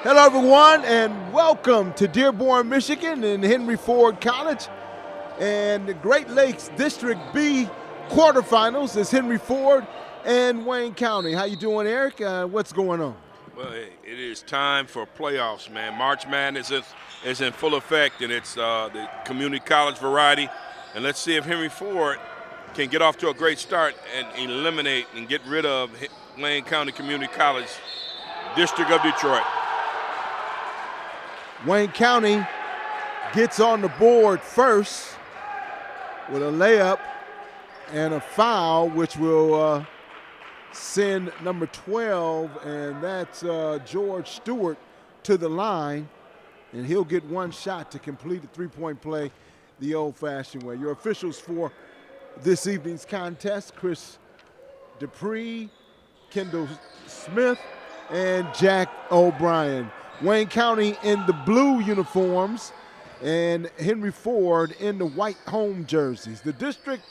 Hello, everyone, and welcome to Dearborn, Michigan and Henry Ford College and the Great Lakes District B quarterfinals. Is Henry Ford and Wayne County. How you doing, Eric? What's going on? Well, it is time for playoffs, man. March Madness is in full effect, and it's the community college variety. And let's see if Henry Ford can get off to a great start and eliminate and get rid of Wayne County Community College, District of Detroit. Wayne County gets on the board first with a layup and a foul, which will send number 12, and that's George Stewart, to the line, and he'll get one shot to complete a three-point play the old-fashioned way. Your officials for this evening's contest: Chris Dupree, Kendall Smith, and Jack O'Brien. Wayne County in the blue uniforms and Henry Ford in the white home jerseys. The District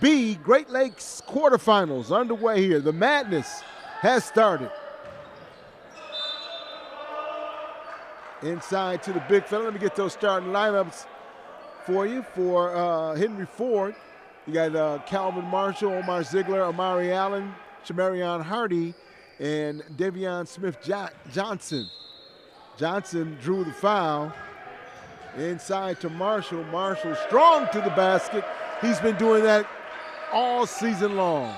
B Great Lakes quarterfinals underway here. The madness has started. Inside to the big fella. Let me get those starting lineups for you. For Henry Ford, you got Calvin Marshall, Omar Ziegler, Amari Allen, Shamarion Hardy, and Davion Smith-Johnson. Johnson drew the foul. Inside to Marshall. Marshall strong to the basket. He's been doing that all season long.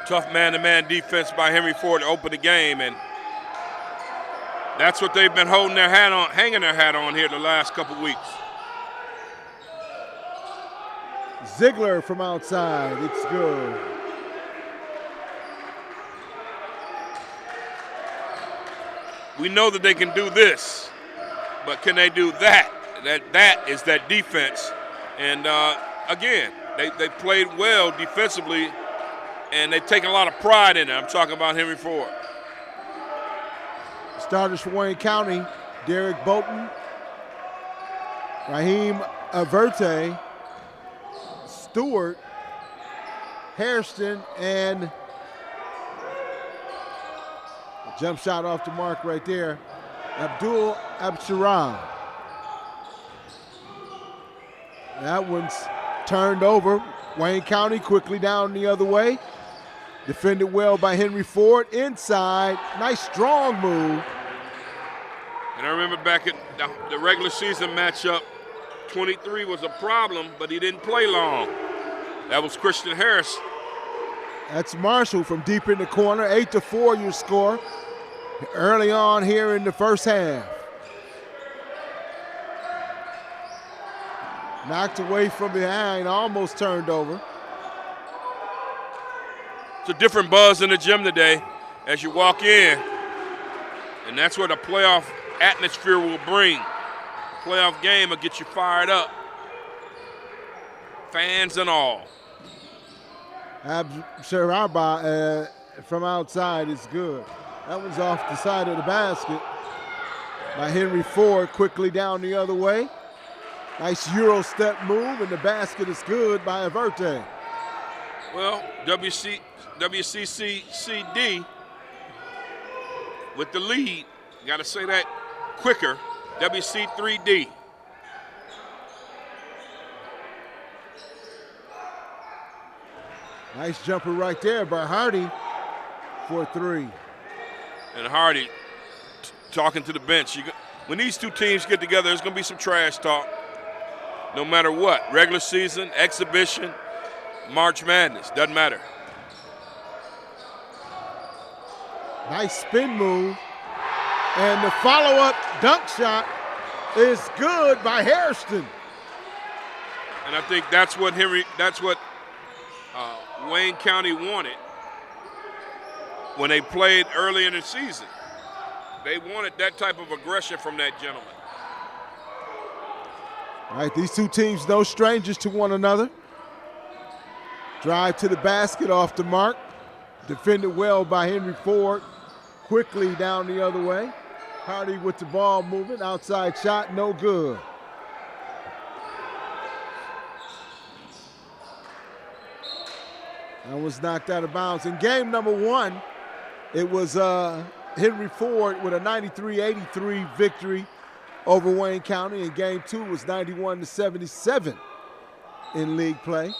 Tough man-to-man defense by Henry Ford to open the game, and that's what they've been holding their hat on, hanging their hat on here the last couple weeks. Ziegler from outside. It's good. We know that they can do this, but can they do that? That is that defense. And again, they played well defensively, and they've taken a lot of pride in it. I'm talking about Henry Ford. Starters for Wayne County: Derek Bolton, Raheem Averte, Stewart, Hairston, and jump shot off the mark right there, Abdul Absharam. That one's turned over. Wayne County quickly down the other way. Defended well by Henry Ford. Inside, nice strong move. And I remember back at the regular season matchup, 23 was a problem, but he didn't play long. That was Christian Harris. That's Marshall from deep in the corner. 8-4 your score early on here in the first half. Knocked away from behind, almost turned over. It's a different buzz in the gym today as you walk in, and that's what a playoff atmosphere will bring. Playoff game will get you fired up, fans and all. Absharaba from outside is good. That one's off the side of the basket by Henry Ford, quickly down the other way. Nice Euro step move, and the basket is good by Averte. Well, WCCCD with the lead. Got to say that quicker. WC3D. Nice jumper right there by Hardy for three. And Hardy talking to the bench. When these two teams get together, there's going to be some trash talk. No matter what, regular season, exhibition, March Madness, doesn't matter. Nice spin move. And the follow-up dunk shot is good by Hairston. And I think that's what Wayne County wanted when they played early in the season. They wanted that type of aggression from that gentleman. All right, these two teams no strangers to one another. Drive to the basket off the mark. Defended well by Henry Ford. Quickly down the other way. Hardy with the ball movement. Outside shot, no good. That was knocked out of bounds. In game number 1, it was Henry Ford with a 93-83 victory over Wayne County. In game 2 was 91-77 in league play.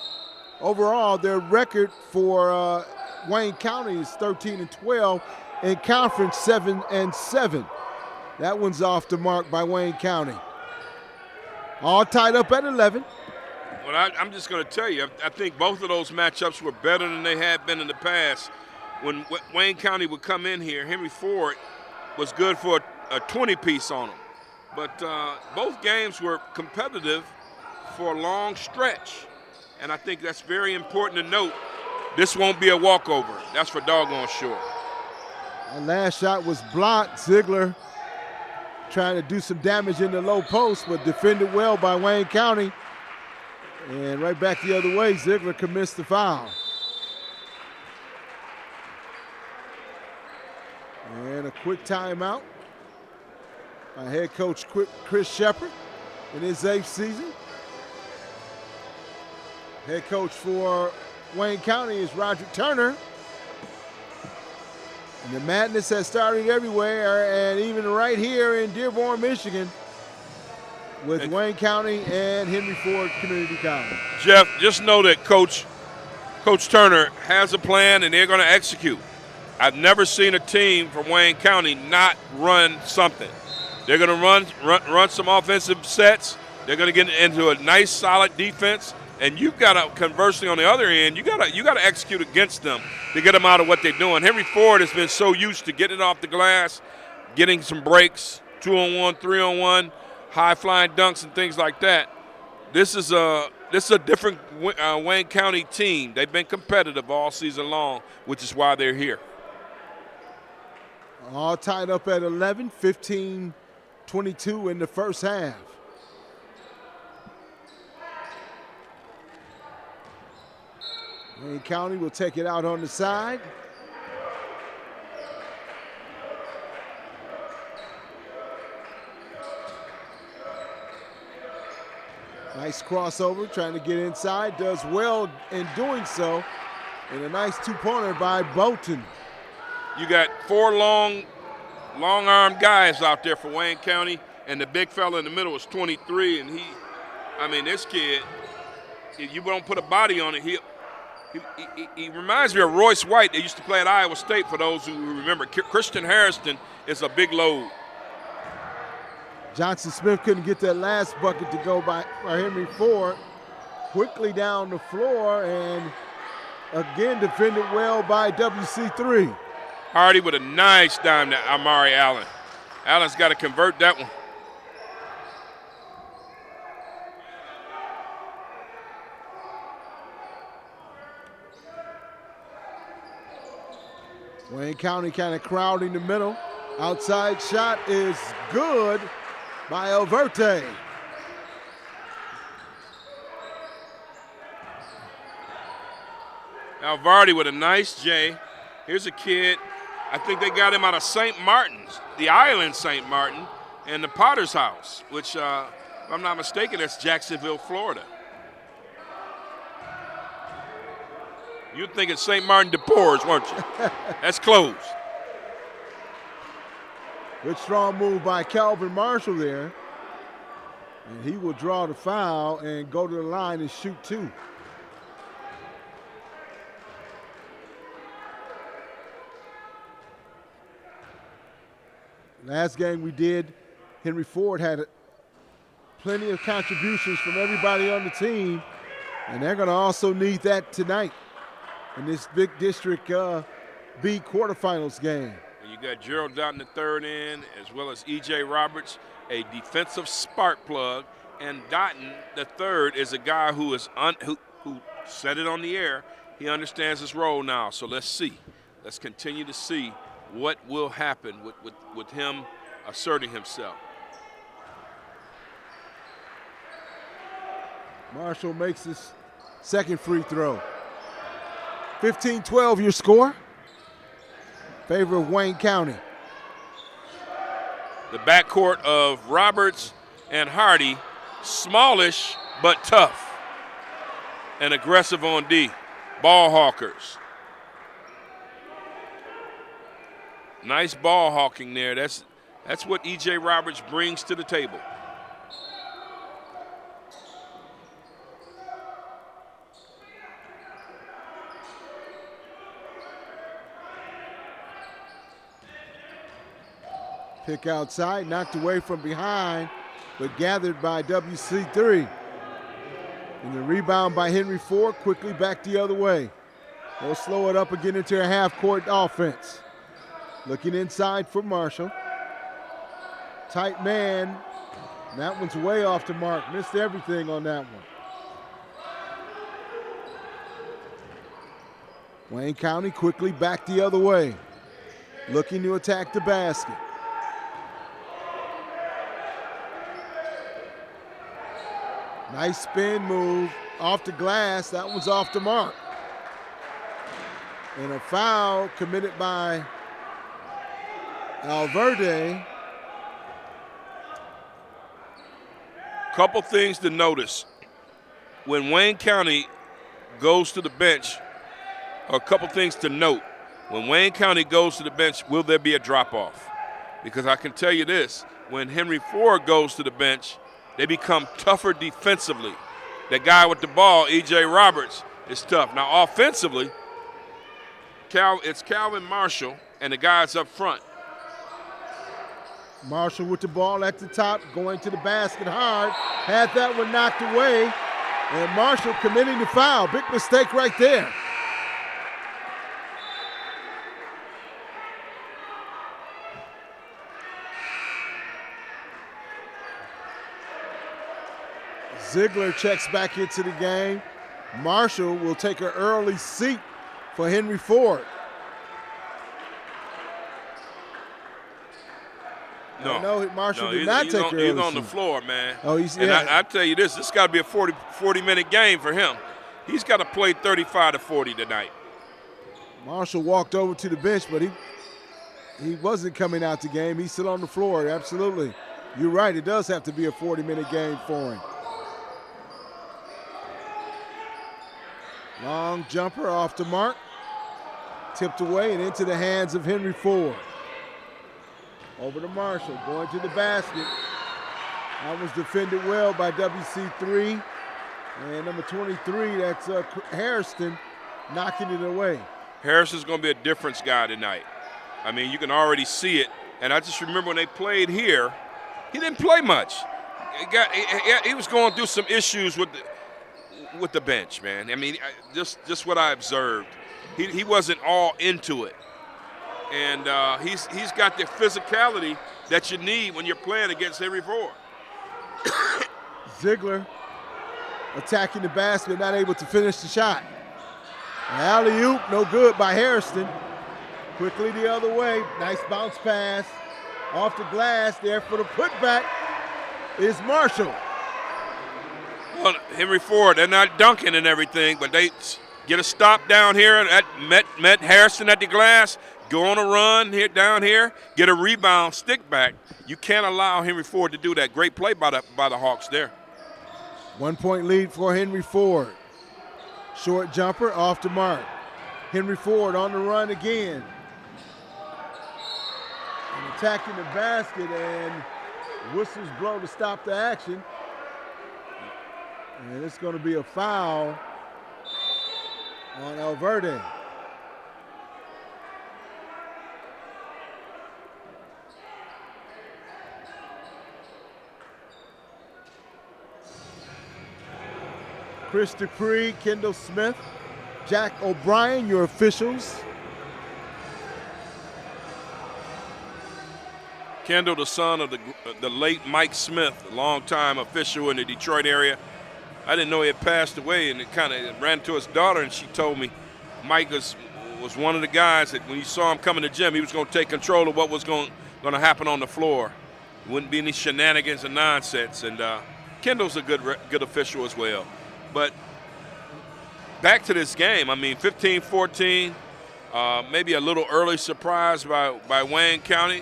Overall, their record for Wayne County is 13-12, in conference 7-7. That one's off the mark by Wayne County. All tied up at 11. Well, I'm just going to tell you, I think both of those matchups were better than they had been in the past. When Wayne County would come in here, Henry Ford was good for a 20-piece on them. But both games were competitive for a long stretch. And I think that's very important to note. This won't be a walkover. That's for doggone sure. That last shot was blocked. Ziegler trying to do some damage in the low post, but defended well by Wayne County. And right back the other way, Ziegler commits the foul. And a quick timeout by head coach Chris Shepard in his 8th season. Head coach for Wayne County is Roger Turner. And the madness has started everywhere, and even right here in Dearborn, Michigan, with Wayne County and Henry Ford Community College. Jeff, just know that Coach Turner has a plan, and they're going to execute. I've never seen a team from Wayne County not run something. They're going to run some offensive sets. They're going to get into a nice, solid defense. And you've got to, conversely, on the other end, you got to execute against them to get them out of what they're doing. Henry Ford has been so used to getting it off the glass, getting some breaks, 2-on-1, 3-on-1, high-flying dunks and things like that. This is a different Wayne County team. They've been competitive all season long, which is why they're here. All tied up at 11, 15-22 in the first half. Wayne County will take it out on the side. Nice crossover, trying to get inside. Does well in doing so. And a nice two-pointer by Bolton. You got 4 long-armed guys out there for Wayne County, and the big fella in the middle is 23. And this kid, if you don't put a body on it, he reminds me of Royce White. They used to play at Iowa State, for those who remember. Christian Harrison is a big load. Johnson Smith couldn't get that last bucket to go by Henry Ford. Quickly down the floor, and again defended well by WC3. Hardy with a nice dime to Amari Allen. Allen's got to convert that one. Wayne County kind of crowding the middle. Outside shot is good by Alverte. Alvardi with a nice J. Here's a kid, I think they got him out of St. Martin's, the island St. Martin, and the Potter's House, which, if I'm not mistaken, that's Jacksonville, Florida. You're thinking St. Martin de Porres, weren't you? That's closed. Good strong move by Calvin Marshall there. And he will draw the foul and go to the line and shoot 2. Last game we did, Henry Ford had plenty of contributions from everybody on the team, and they're going to also need that tonight in this big District B quarterfinals game. You got Gerald Dotton III in, as well as E.J. Roberts, a defensive spark plug, and Dotton III is a guy who said it on the air. He understands his role now. So let's see. Let's continue to see what will happen with him asserting himself. Marshall makes his second free throw. 15-12 your score. Favor of Wayne County. The backcourt of Roberts and Hardy, smallish but tough and aggressive on D. ball hawkers. Nice ball hawking there. That's what E.J. Roberts brings to the table. Pick outside, knocked away from behind, but gathered by WC3. And the rebound by Henry Ford, quickly back the other way. They'll slow it up and get into a half-court offense. Looking inside for Marshall. Tight man. That one's way off the mark. Missed everything on that one. Wayne County quickly back the other way. Looking to attack the basket. Nice spin move off the glass. That one's off the mark. And a foul committed by Alverde. Couple things to notice. When Wayne County goes to the bench, a couple things to note. When Wayne County goes to the bench, will there be a drop-off? Because I can tell you this, when Henry Ford goes to the bench, they become tougher defensively. The guy with the ball, E.J. Roberts, is tough. Now, offensively, it's Calvin Marshall and the guys up front. Marshall with the ball at the top, going to the basket hard. Had that one knocked away, and Marshall committing the foul. Big mistake right there. Ziegler checks back into the game. Marshall will take an early seat for Henry Ford. No, Marshall did not take an early seat. He's on the floor, man. Oh, he's and I tell you this got to be a 40-minute game for him. He's got to play 35 to 40 tonight. Marshall walked over to the bench, but he wasn't coming out the game. He's still on the floor, absolutely. You're right, it does have to be a 40-minute game for him. Long jumper off the mark. Tipped away and into the hands of Henry Ford. Over to Marshall, going to the basket. That was defended well by WC3. And number 23, that's Harrison, knocking it away. Harrison's going to be a difference guy tonight. I mean, you can already see it. And I just remember when they played here, he didn't play much. He was going through some issues with the bench, man. I mean, just what I observed. He wasn't all into it. And he's got the physicality that you need when you're playing against Henry Ford. Ziegler attacking the basket, not able to finish the shot. Alley-oop, no good by Harrison. Quickly the other way, nice bounce pass. Off the glass there for the putback is Marshall. Well, Henry Ford, they're not dunking and everything, but they get a stop down here. Met Harrison at the glass, go on a run here down here, get a rebound, stick back. You can't allow Henry Ford to do that. Great play by the Hawks there. 1 point lead for Henry Ford. Short jumper off the mark. Henry Ford on the run again. And attacking the basket, and whistles blow to stop the action. And it's going to be a foul on Alverde. Chris Dupree, Kendall Smith, Jack O'Brien, your officials. Kendall, the son of the late Mike Smith, a longtime official in the Detroit area. I didn't know he had passed away, and it kind of ran to his daughter, and she told me Mike was one of the guys that when you saw him come in the gym, he was going to take control of what was going to happen on the floor. There wouldn't be any shenanigans and nonsense. And Kendall's a good official as well. But back to this game, I mean, 15-14, maybe a little early surprise by Wayne County.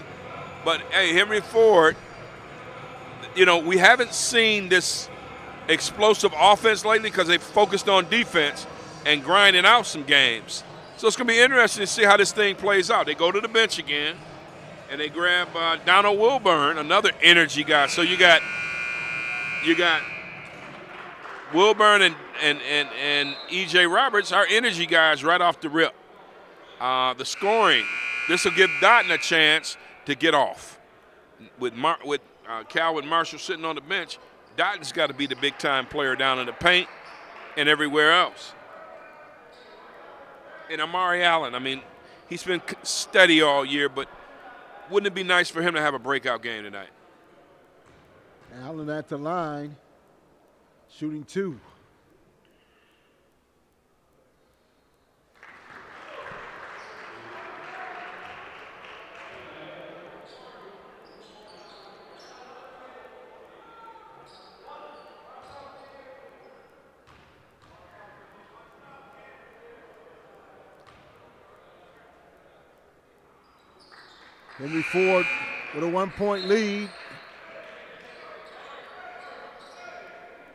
But, hey, Henry Ford, we haven't seen this explosive offense lately because they've focused on defense. and grinding out some games. So it's going to be interesting to see how this thing plays out. They go to the bench again, and they grab Donald Wilburn, another energy guy. So you got Wilburn and E.J. Roberts, our energy guys right off the rip. The scoring, this will give Dotton a chance to get off. With Calvin Marshall sitting on the bench, Dotton's got to be the big-time player down in the paint and everywhere else. And Amari Allen, I mean, he's been steady all year, but wouldn't it be nice for him to have a breakout game tonight? Allen at the line, shooting 2. Henry Ford with a 1-point lead.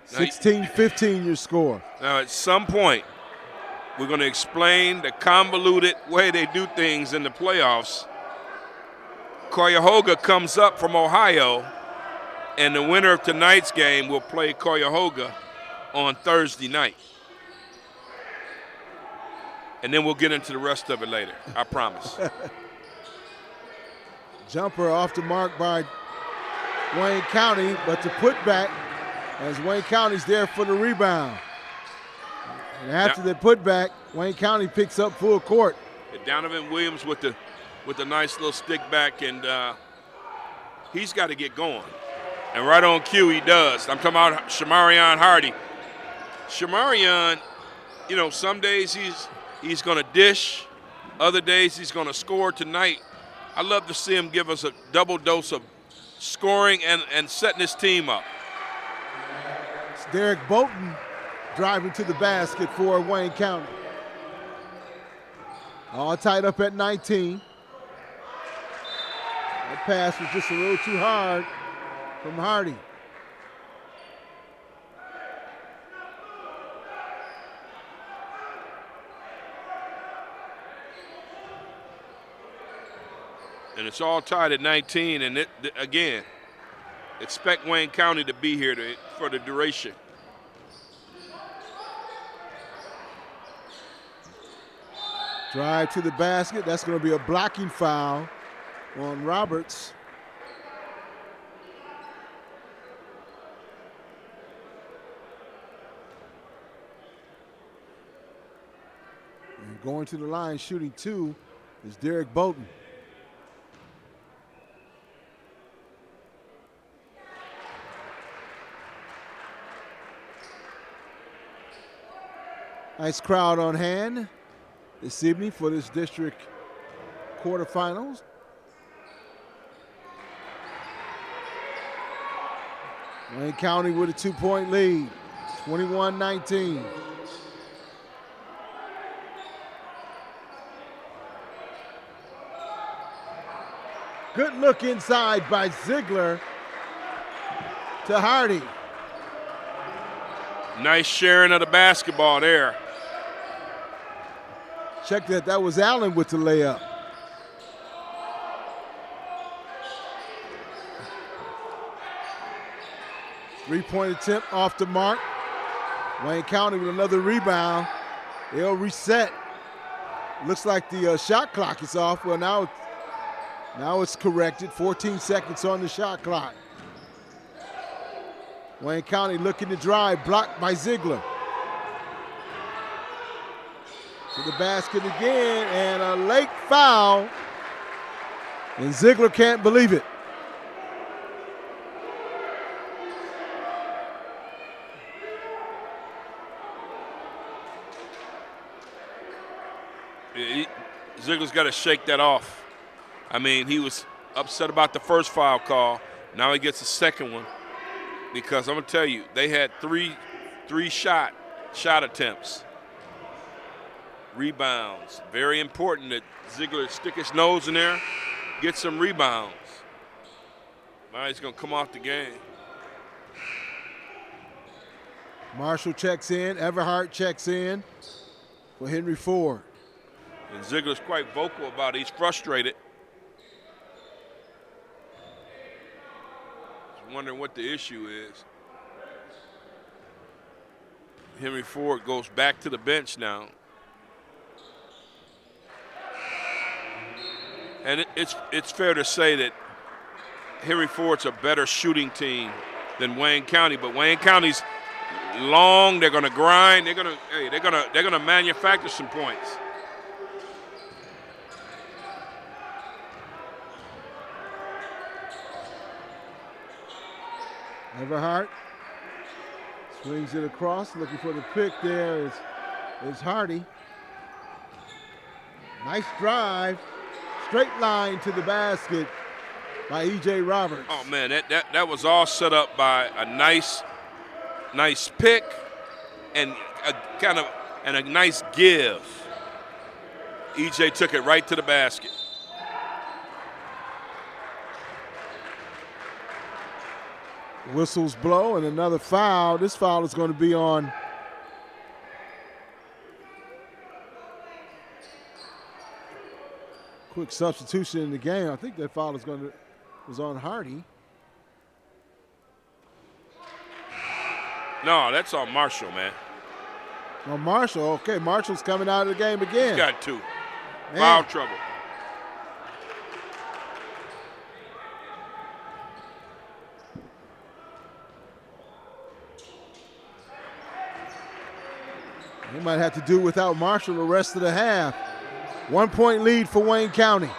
16-15 your score. Now at some point, we're going to explain the convoluted way they do things in the playoffs. Cuyahoga comes up from Ohio, and the winner of tonight's game will play Cuyahoga on Thursday night. And then we'll get into the rest of it later, I promise. Jumper off the mark by Wayne County, but the putback as Wayne County's there for the rebound. And after the putback, Wayne County picks up full court. Donovan Williams with the nice little stick back, and he's got to get going. And right on cue, he does. I'm talking about Shamarion Hardy. Shamarion, you know, some days he's going to dish, other days he's going to score. Tonight, I love to see him give us a double dose of scoring and setting his team up. It's Derek Bolton driving to the basket for Wayne County. All tied up at 19. That pass was just a little too hard from Hardy. And it's all tied at 19, and again, expect Wayne County to be here for the duration. Drive to the basket. That's going to be a blocking foul on Roberts. And going to the line, shooting 2, is Derek Bolton. Nice crowd on hand this evening for this district quarterfinals. Wayne County with a 2-point lead, 21-19. Good look inside by Ziegler to Hardy. Nice sharing of the basketball there. Check that. That was Allen with the layup. Three-point attempt off the mark. Wayne County with another rebound. They'll reset. Looks like the shot clock is off. Well, now it's corrected. 14 seconds on the shot clock. Wayne County looking to drive, blocked by Ziegler. To the basket again, and a late foul. And Ziegler can't believe it. Ziegler's got to shake that off. I mean, he was upset about the first foul call. Now he gets a second one. Because I'm going to tell you, they had three shot attempts. Rebounds. Very important that Ziegler stick his nose in there, get some rebounds. Now he's going to come off the game. Marshall checks in. Everhart checks in. for Henry Ford. And Ziegler's quite vocal about it. He's frustrated. He's wondering what the issue is. Henry Ford goes back to the bench now. And it's fair to say that Henry Ford's a better shooting team than Wayne County, but Wayne County's long. They're going to grind. They're going to manufacture some points. Everhart swings it across, looking for the pick there is Hardy. Nice drive, straight line to the basket by E.J. Roberts. Oh man, that was all set up by a nice pick and a nice give. E.J. took it right to the basket. Whistles blow and another foul. This foul is going to be on quick substitution in the game. I think that foul was on Hardy. No, that's on Marshall, man. On Marshall. Okay, Marshall's coming out of the game again. He's got two. Foul trouble. They might have to do without Marshall the rest of the half. 1 point lead for Wayne County.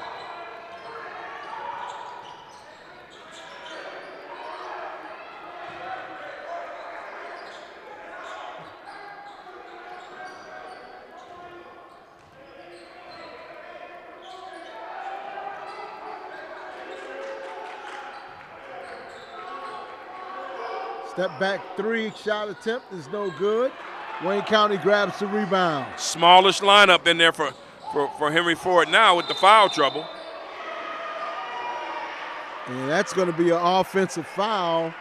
Step back three shot attempt is no good. Wayne County grabs the rebound. Smallish lineup in there for Henry Ford now with the foul trouble. And that's going to be an offensive foul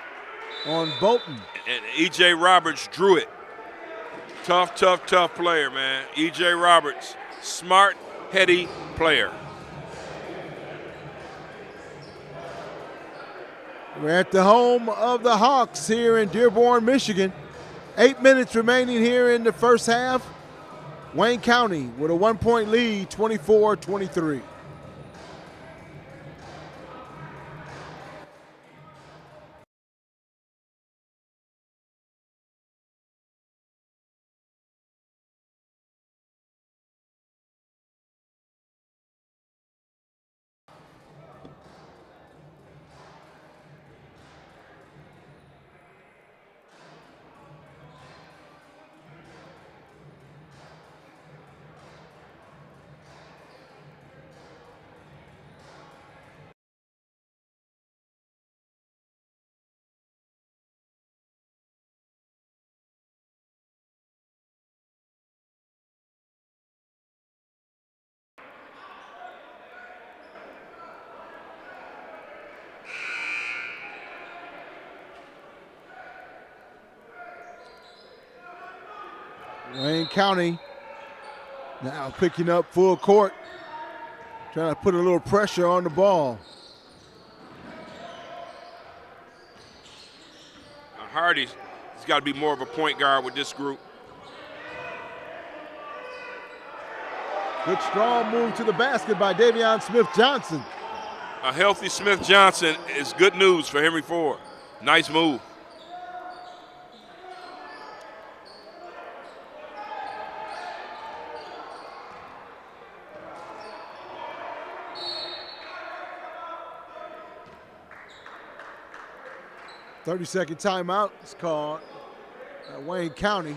on Bolton. And E.J. Roberts drew it. Tough player, man. E.J. Roberts, smart, heady player. We're at the home of the Hawks here in Dearborn, Michigan. 8 minutes remaining here in the first half. Wayne County with a 1 point lead, 24-23. Wayne County now picking up full court, trying to put a little pressure on the ball. Hardy's got to be more of a point guard with this group. Good strong move to the basket by Davion Smith-Johnson. A healthy Smith-Johnson is good news for Henry Ford. Nice move. Thirty-second timeout is called at Wayne County.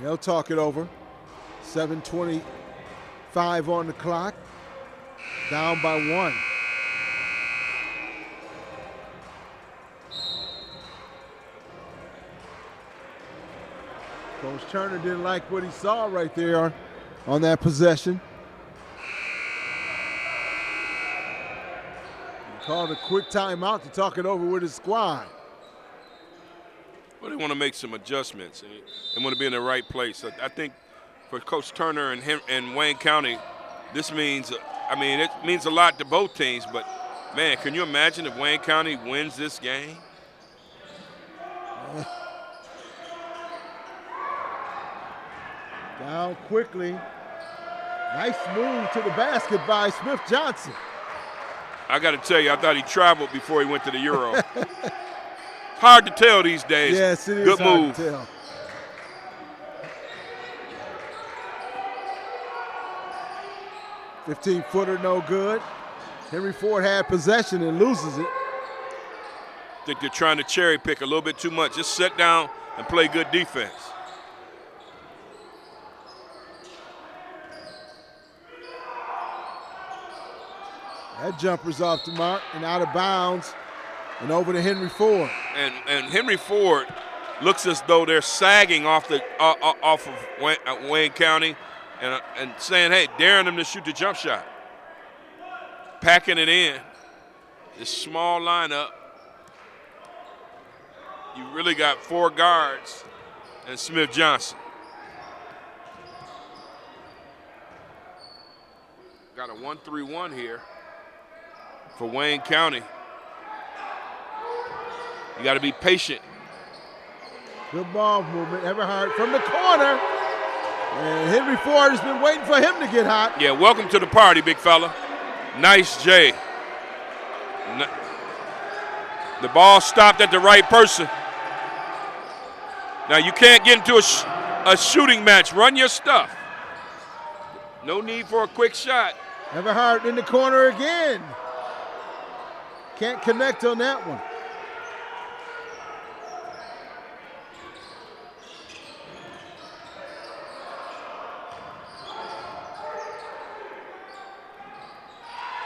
They'll talk it over. 7:25 on the clock. Down by 1. Coach Turner didn't like what he saw right there on that possession. Called a quick timeout to talk it over with his squad. Well, they want to make some adjustments. They want to be in the right place. I think for Coach Turner and Wayne County, this means, it means a lot to both teams. But, man, can you imagine if Wayne County wins this game? Down quickly. Nice move to the basket by Smith Johnson. I got to tell you, I thought he traveled before he went to the Euro. Hard to tell these days. Yes, it is Good hard move. to tell. "15-footer, no good." Henry Ford had possession and loses it. I think they're trying to cherry pick a little bit too much. Just sit down and play good defense. That jumper's off the mark and out of bounds and over to Henry Ford. And Henry Ford looks as though they're sagging off of Wayne County and saying, hey, daring them to shoot the jump shot. Packing it in. This small lineup. You really got 4 guards and Smith Johnson. Got a 1-3-1 here for Wayne County. You got to be patient. Good ball movement. Everhart from the corner. And Henry Ford has been waiting for him to get hot. Yeah, welcome to the party, big fella. Nice J. The ball stopped at the right person. Now, you can't get into a shooting match. Run your stuff. No need for a quick shot. Everhart in the corner again. Can't connect on that one.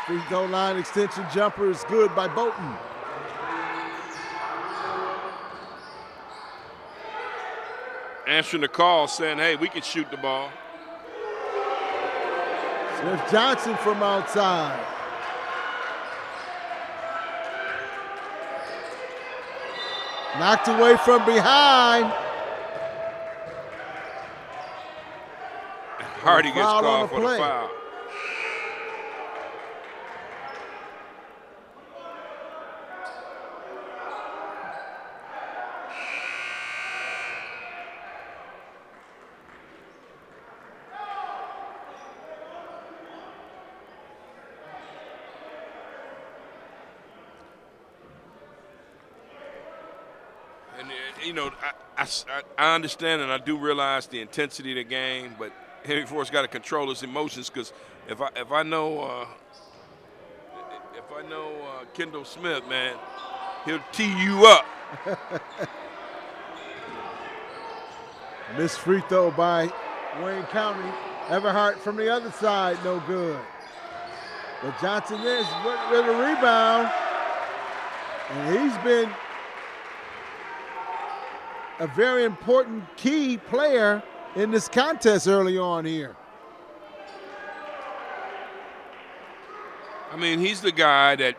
Free throw line extension jumper is good by Bolton. Answering the call saying, hey, we can shoot the ball. Smith Johnson from outside. Knocked away from behind. Hardy gets called for the foul. I understand and I do realize the intensity of the game, but Henry Ford's got to control his emotions because if I know Kendall Smith, man, he'll tee you up. Missed free throw by Wayne County. Everhart from the other side, no good. But Johnson is with a rebound, and he's been a very important key player in this contest early on here. I mean, he's the guy that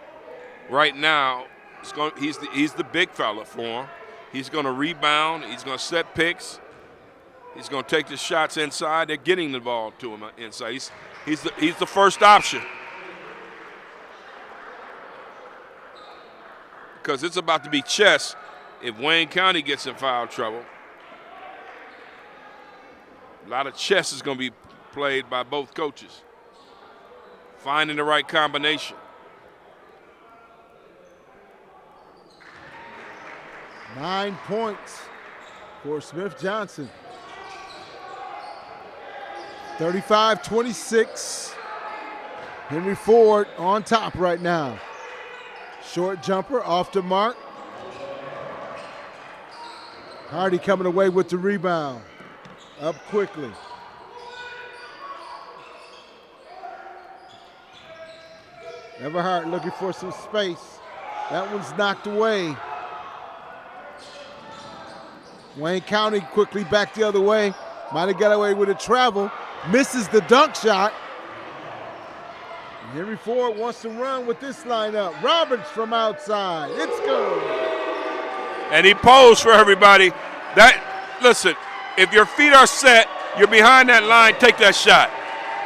right now he's the big fella for him. He's going to rebound. He's going to set picks. He's going to take the shots inside. They're getting the ball to him inside. He's the first option. Because it's about to be chess if Wayne County gets in foul trouble. A lot of chess is going to be played by both coaches. Finding the right combination. 9 points for Smith Johnson. 35-26. Henry Ford on top right now. Short jumper off the mark. Hardy coming away with the rebound. Up quickly. Everhart looking for some space. That one's knocked away. Wayne County quickly back the other way. Might have got away with a travel. Misses the dunk shot. Henry Ford wants to run with this lineup. Roberts from outside. It's good. And he posed for everybody. Listen, if your feet are set, you're behind that line, take that shot.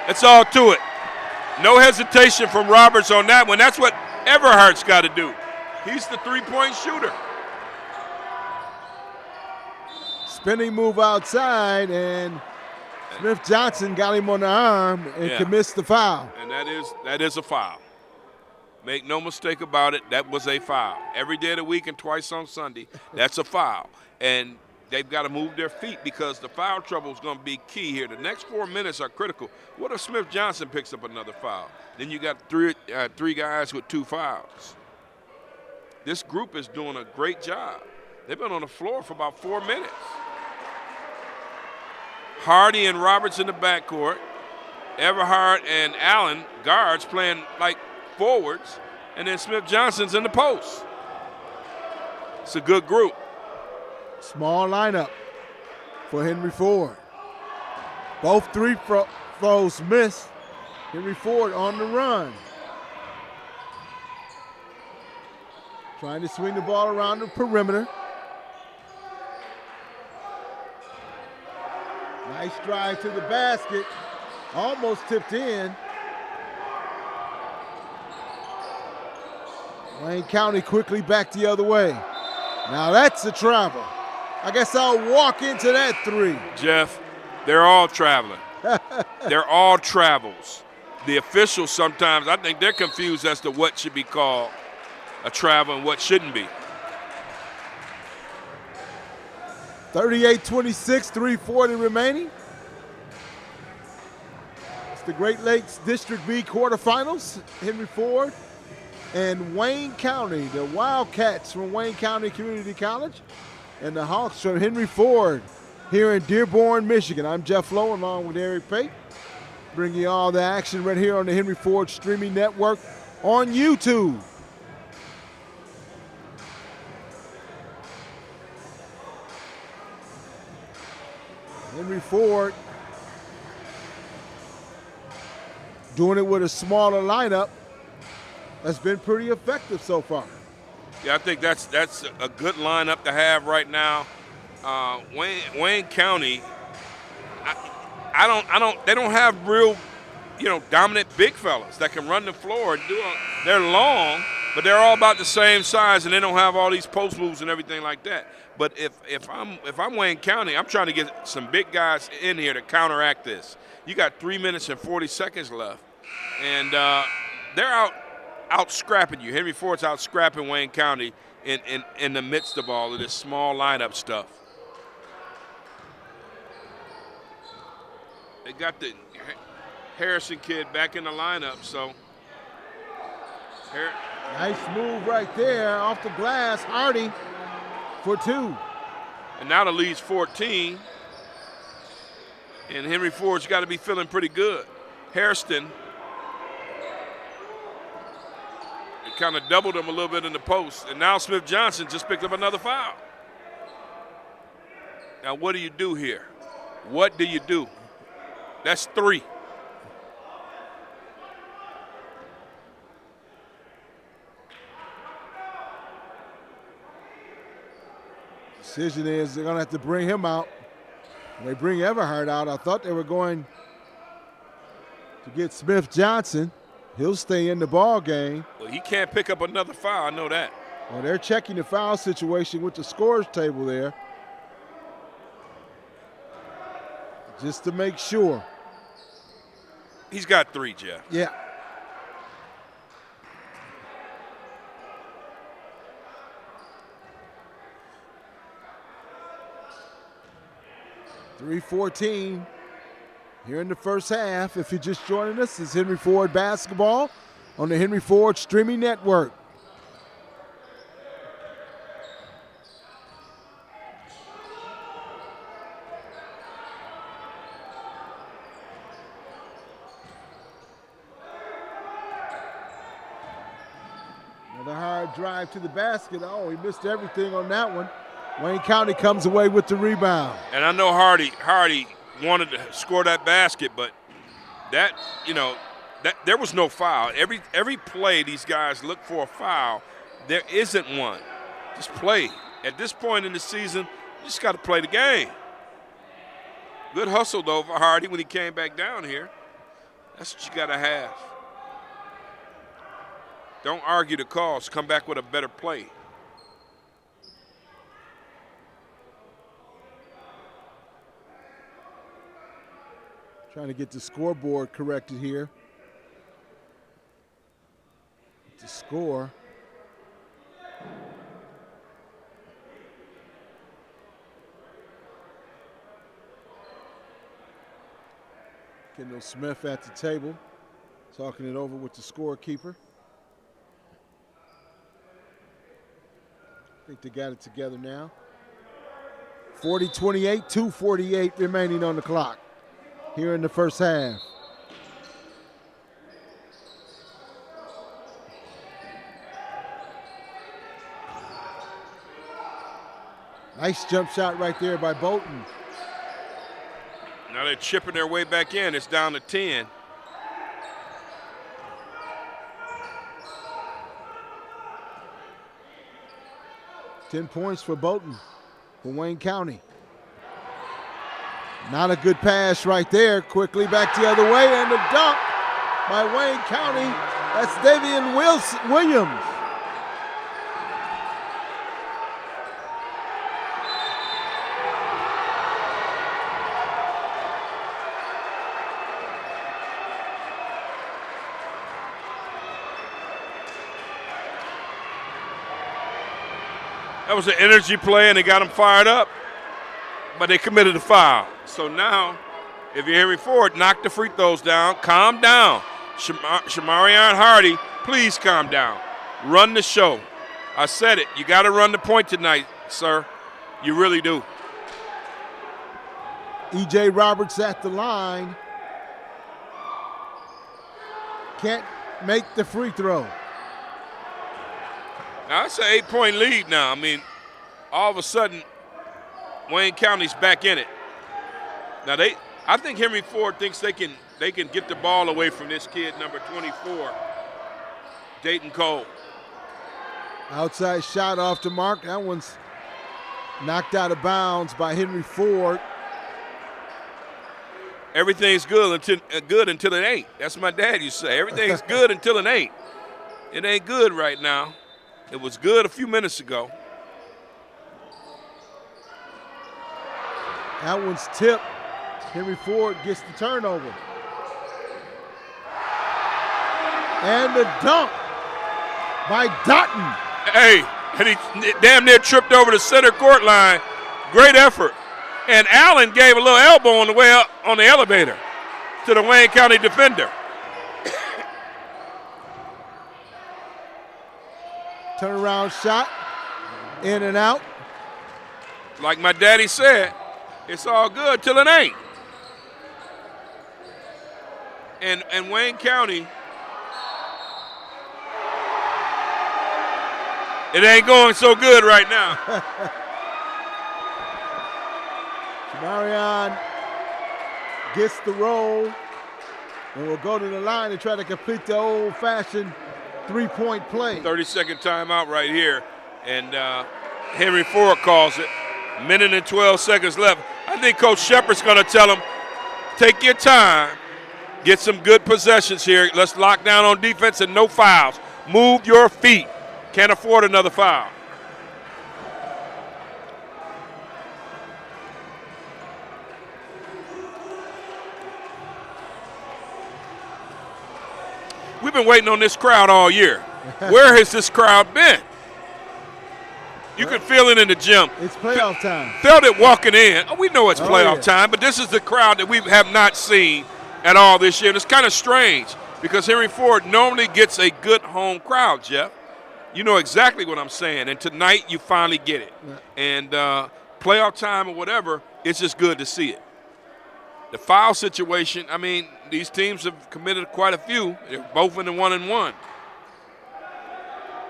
That's all to it. No hesitation from Roberts on that one. That's what Everhart's got to do. He's the three-point shooter. Spinning move outside, and Smith Johnson got him on the arm and commits the foul. And that is a foul. Make no mistake about it, that was a foul. Every day of the week and twice on Sunday, that's a foul. And they've got to move their feet because the foul trouble is going to be key here. The next 4 minutes are critical. What if Smith Johnson picks up another foul? Then you got three guys with 2 fouls. This group is doing a great job. They've been on the floor for about 4 minutes. Hardy and Roberts in the backcourt. Everhart and Allen, guards, playing like forwards. And then Smith Johnson's in the post. It's a good group. Small lineup for Henry Ford. Both three throws missed. Henry Ford on the run. Trying to swing the ball around the perimeter. Nice drive to the basket. Almost tipped in. Wayne County quickly back the other way. Now that's a travel. I guess I'll walk into that three. Jeff, they're all traveling. They're all travels. The officials sometimes, I think they're confused as to what should be called a travel and what shouldn't be. 38-26, 3:40 remaining. It's the Great Lakes District B quarterfinals. Henry Ford and Wayne County, the Wildcats from Wayne County Community College, and the Hawks from Henry Ford here in Dearborn, Michigan. I'm Jeff Lowe along with Eric Pate, bringing you all the action right here on the Henry Ford streaming network on YouTube. Henry Ford doing it with a smaller lineup that's been pretty effective so far. Yeah, I think that's a good lineup to have right now. Wayne County, they don't have real, dominant big fellas that can run the floor and they're long, but they're all about the same size and they don't have all these post moves and everything like that. But if I'm Wayne County, I'm trying to get some big guys in here to counteract this. You got 3 minutes and 40 seconds left, and they're out scrapping you. Henry Ford's out scrapping Wayne County in the midst of all of this small lineup stuff. They got the Harrison kid back in the lineup, so. Nice move right there off the glass. Hardy for 2. And now the lead's 14. And Henry Ford's got to be feeling pretty good. Hairston, it kind of doubled him a little bit in the post. And now Smith Johnson just picked up another foul. Now what do you do here? What do you do? That's 3. Decision is they're going to have to bring him out. When they bring Everhart out, I thought they were going to get Smith Johnson. He'll stay in the ball game. Well, he can't pick up another foul, I know that. Well, they're checking the foul situation with the scores table there, just to make sure. He's got 3, Jeff. Yeah. .314 here in the first half. If you're just joining us, it's Henry Ford Basketball on the Henry Ford streaming network. Another hard drive to the basket. Oh, he missed everything on that one. Wayne County comes away with the rebound. And I know Hardy wanted to score that basket, but that, there was no foul. Every play, these guys look for a foul. There isn't one. Just play. At this point in the season, you just got to play the game. Good hustle, though, for Hardy when he came back down here. That's what you got to have. Don't argue the calls. Come back with a better play. Trying to get the scoreboard corrected here. To score. Kendall Smith at the table, talking it over with the scorekeeper. I think they got it together now. 40-28, 2:48 remaining on the clock here in the first half. Nice jump shot right there by Bolton. Now they're chipping their way back in. It's down to 10. Ten points for Bolton for Wayne County. Not a good pass right there. Quickly back the other way, and the dunk by Wayne County. That's Davian Williams. That was an energy play, and they got them fired up, but they committed a foul. So now, if you're Henry Ford, knock the free throws down. Calm down. Shamarion Hardy, please calm down. Run the show. I said it. You got to run the point tonight, sir. You really do. E.J. Roberts at the line. Can't make the free throw. Now, it's an 8-point lead now. I mean, all of a sudden, Wayne County's back in it. Now, I think Henry Ford thinks they can get the ball away from this kid, number 24, Dayton Cole. Outside shot off the mark. That one's knocked out of bounds by Henry Ford. Everything's good until it ain't. That's my dad used to say. Everything's good until it ain't. It ain't good right now. It was good a few minutes ago. That one's tipped. Henry Ford gets the turnover. And the dunk by Dotton. Hey, and he damn near tripped over the center court line. Great effort. And Allen gave a little elbow on the way up on the elevator to the Wayne County defender. Turnaround shot, in and out. Like my daddy said, it's all good till it ain't. And Wayne County, it ain't going so good right now. Marion gets the roll and will go to the line and try to complete the old-fashioned three-point play. 30-second timeout right here, and Henry Ford calls it. Minute and 12 seconds left. I think Coach Shepard's going to tell him, take your time, get some good possessions here. Let's lock down on defense and no fouls. Move your feet. Can't afford another foul. We've been waiting on this crowd all year. Where has this crowd been? You can feel it in the gym. It's playoff time. Felt it walking in. Oh, we know it's playoff time, but this is the crowd that we have not seen at all this year. And it's kind of strange because Henry Ford normally gets a good home crowd, Jeff. You know exactly what I'm saying. And tonight you finally get it. Yeah. And playoff time or whatever, it's just good to see it. The foul situation, I mean, these teams have committed quite a few. They're both in the 1-and-1.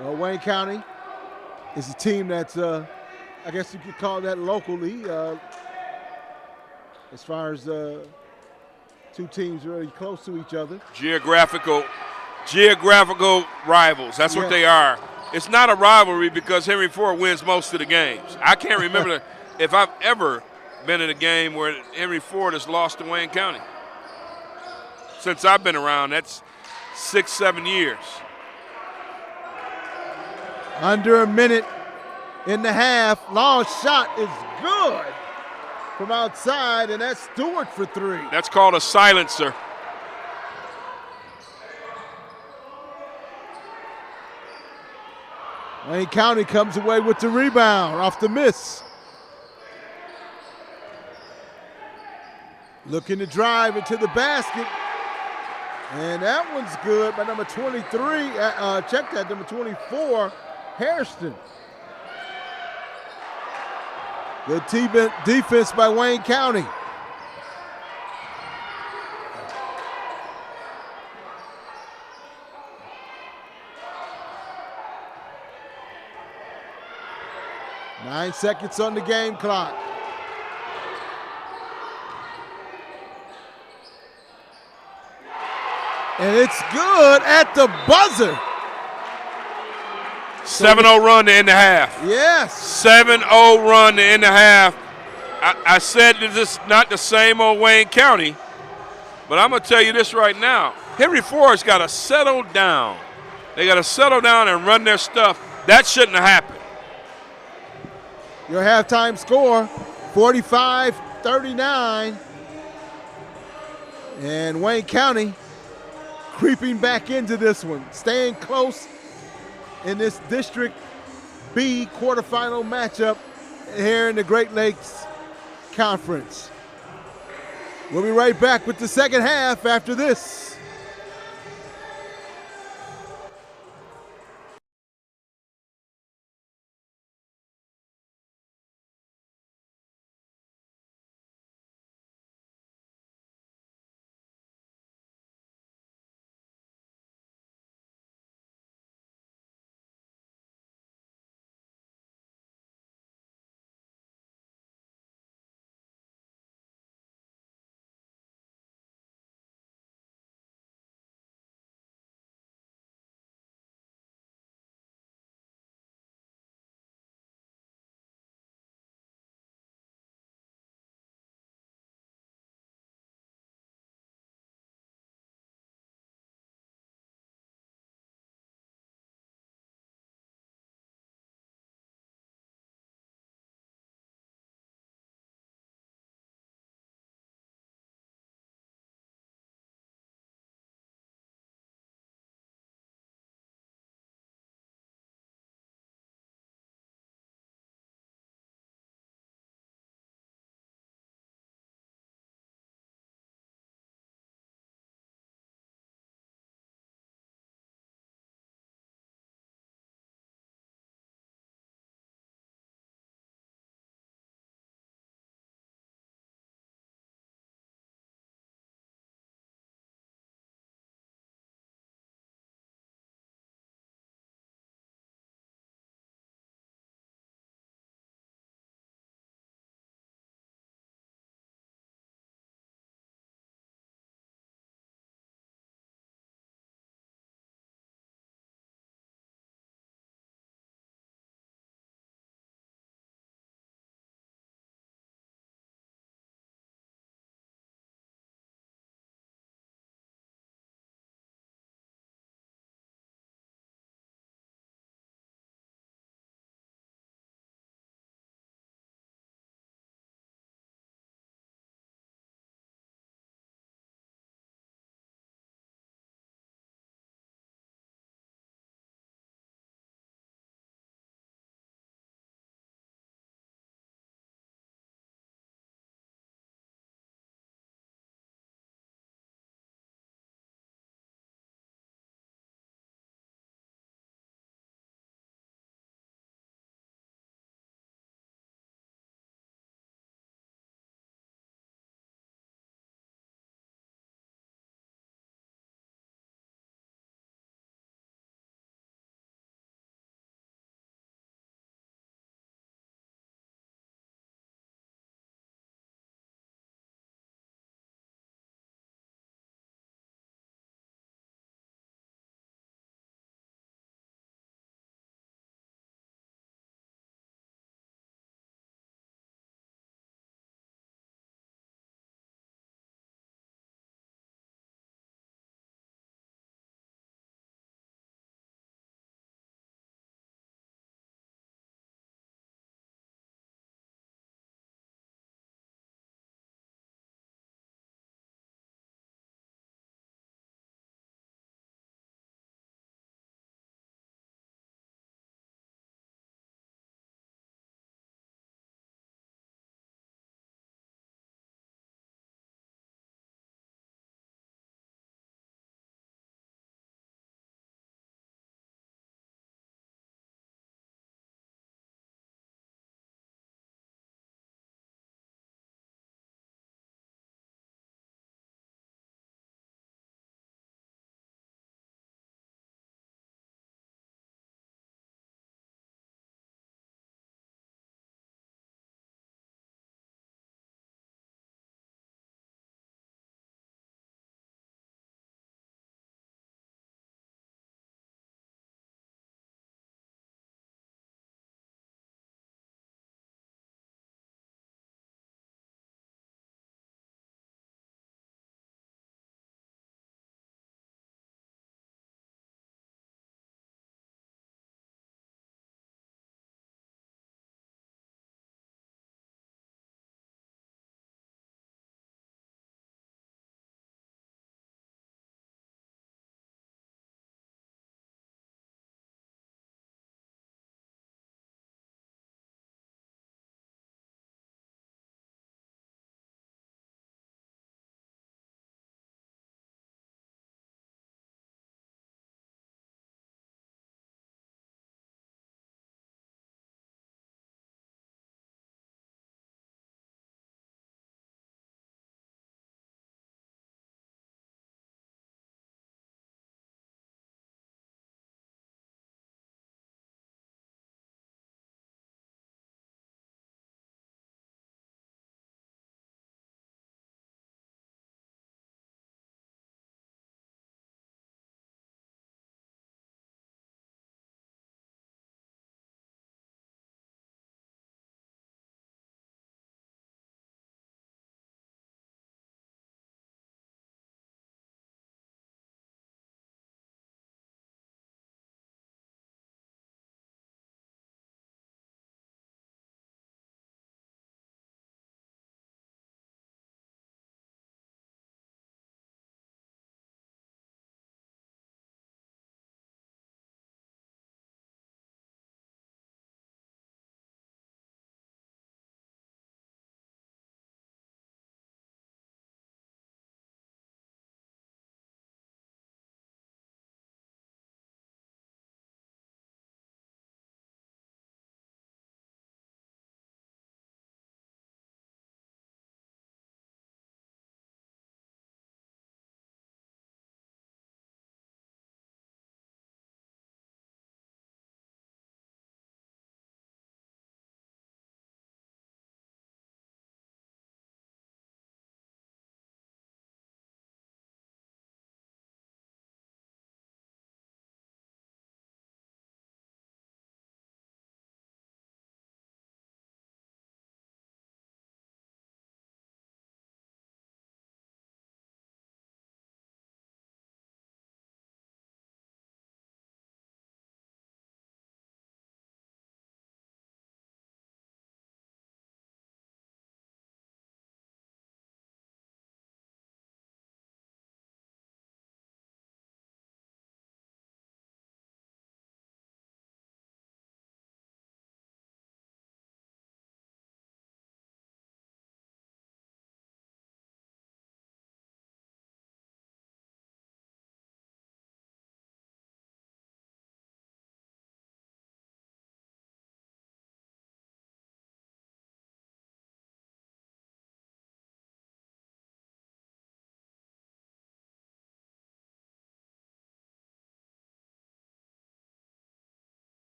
Well, Wayne County is a team that's, I guess you could call that locally, as far as Two teams really close to each other. Geographical rivals. That's what they are. It's not a rivalry because Henry Ford wins most of the games. I can't remember if I've ever been in a game where Henry Ford has lost to Wayne County. Since I've been around, that's 6-7 years. Under a minute in the half. Long shot is good from outside, and that's Stewart for three. That's called a silencer. Wayne County comes away with the rebound off the miss. Looking to drive into the basket. And that one's good by number 23. Check that, number 24, Hairston. Good defense by Wayne County. Nine seconds on the game clock. And it's good at the buzzer. 7-0 run to end the half. Yes. 7-0 run to end the half. I said that this is not the same old Wayne County, but I'm going to tell you this right now. Henry Ford's got to settle down. They got to settle down and run their stuff. That shouldn't have happened. Your halftime score, 45-39. And Wayne County creeping back into this one, staying close in this District B quarterfinal matchup here in the Great Lakes Conference. We'll be right back with the second half after this.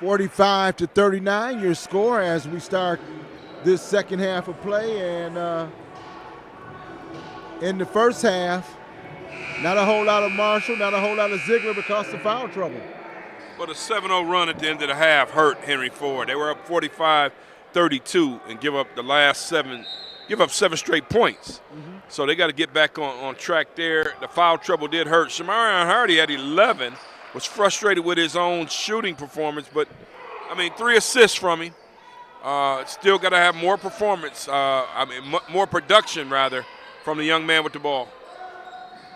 45-39 your score as we start this second half of play. And in the first half, not a whole lot of Marshall, not a whole lot of Ziegler because of foul trouble. But a 7-0 run at the end of the half hurt Henry Ford. They were up 45-32 and give up seven straight points. Mm-hmm. So they got to get back on track there. The foul trouble did hurt. Shamarion Hardy at 11 was frustrated with his own shooting performance, but, 3 assists from him. Still got to have more performance, more production, rather, from the young man with the ball.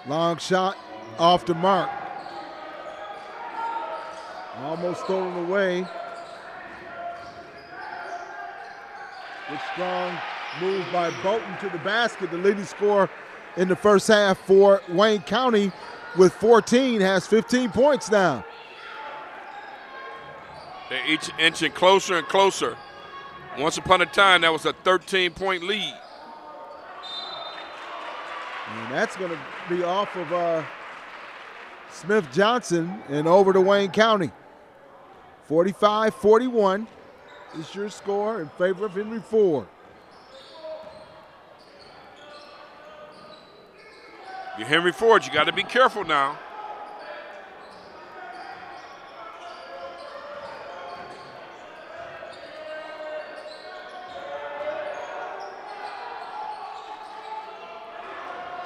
Long shot off the mark. Almost stolen away. Good strong move by Bolton to the basket. The leading scorer in the first half for Wayne County with 14 has 15 points now. They're each inching closer and closer. Once upon a time, that was a 13-point lead. And that's going to be off of Smith Johnson and over to Wayne County. 45-41 is your score in favor of Henry Ford. You're Henry Ford, you got to be careful now.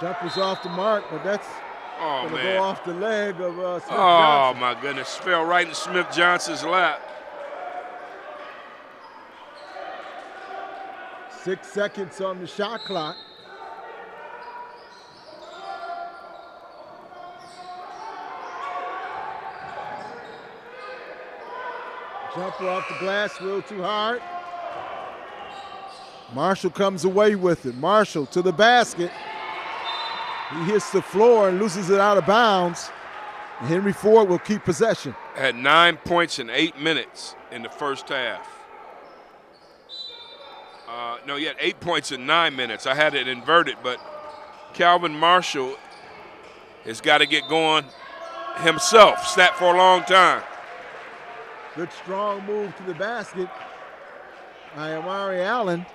Jumper's off the mark, but that's going to go off the leg of Smith Johnson. Oh, my goodness. Fell right in Smith Johnson's lap. 6 seconds on the shot clock. Jumper off the glass, a little too hard. Marshall comes away with it. Marshall to the basket. He hits the floor and loses it out of bounds. And Henry Ford will keep possession. Had 9 points in 8 minutes in the first half. No, he had 8 points in 9 minutes. I had it inverted, but Calvin Marshall has got to get going himself. Snapped for a long time. Good strong move to the basket by Amari Allen.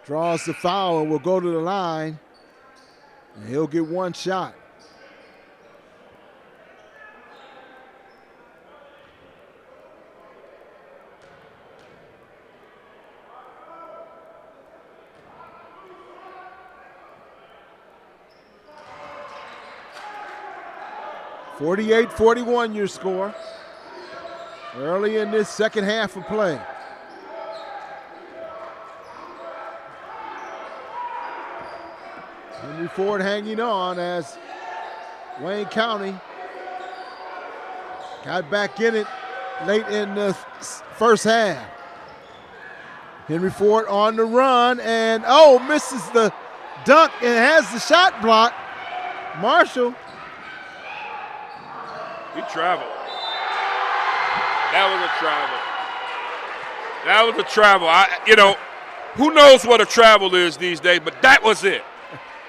Draws the foul and will go to the line. And he'll get one shot. (48-41) your score. Early in this second half of play. Henry Ford hanging on as Wayne County got back in it late in the first half. Henry Ford on the run and misses the dunk and has the shot blocked. Marshall. He traveled. That was a travel. Who knows what a travel is these days, but that was it.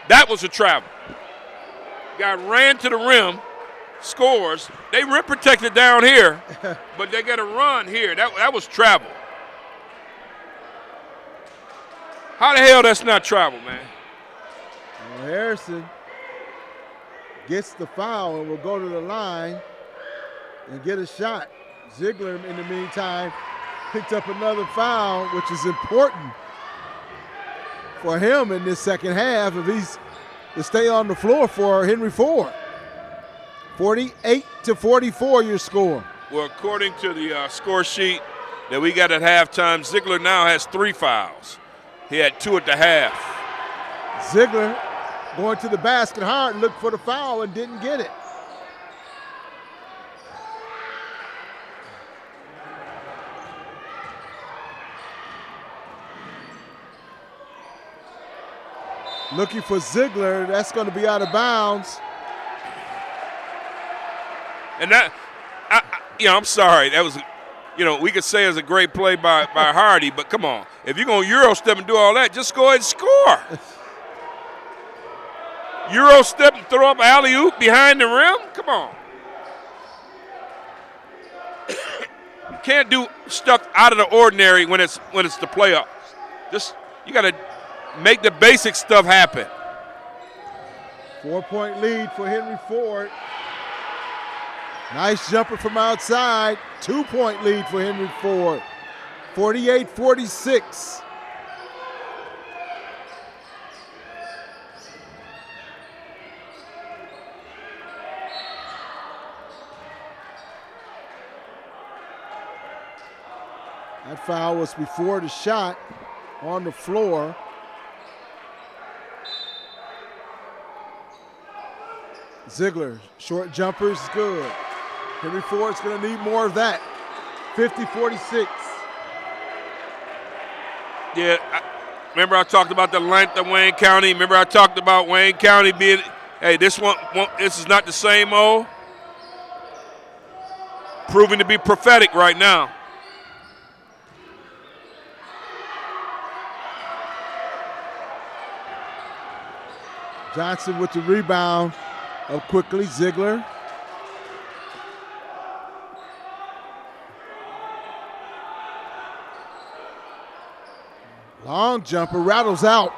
That was a travel. Guy ran to the rim, scores. They rim protected down here, but they got to run here. That was travel. How the hell that's not travel, man? Well, Harrison gets the foul and will go to the line and get a shot. Ziegler, in the meantime, picked up another foul, which is important for him in this second half if he's to stay on the floor for Henry Ford. 48-44 your score. Well, according to the score sheet that we got at halftime, Ziegler now has 3 fouls. He had 2 at the half. Ziegler going to the basket hard, looked for the foul and didn't get it. Looking for Ziegler, that's going to be out of bounds. And I'm sorry. That was, we could say it was a great play by Hardy, but come on. If you're going to Euro step and do all that, just go ahead and score. Euro step and throw up alley-oop behind the rim? Come on. can't do stuff out of the ordinary when it's the playoffs. Just you got to make the basic stuff happen. 4-point lead for Henry Ford. Nice jumper from outside. 2-point lead for Henry Ford. 48-46. That foul was before the shot on the floor. Ziegler, short jumpers, good. Henry Ford's going to need more of that. 50-46. Yeah, remember I talked about the length of Wayne County. Remember I talked about Wayne County being, hey, this is not the same old. Proving to be prophetic right now. Johnson with the rebound up quickly. Ziegler. Long jumper, rattles out.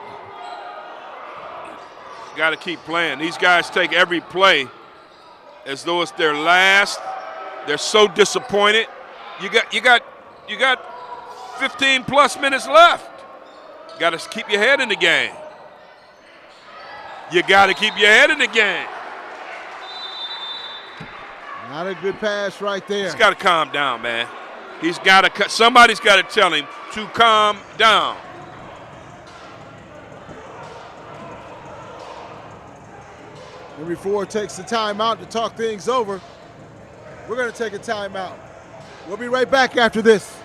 Got to keep playing. These guys take every play as though it's their last. They're so disappointed. You got 15 plus minutes left. Got to keep your head in the game. You got to keep your head in the game. Not a good pass right there. He's got to calm down, man. He's got to. Somebody's got to tell him to calm down. Henry Ford takes the timeout to talk things over. We're going to take a timeout. We'll be right back after this.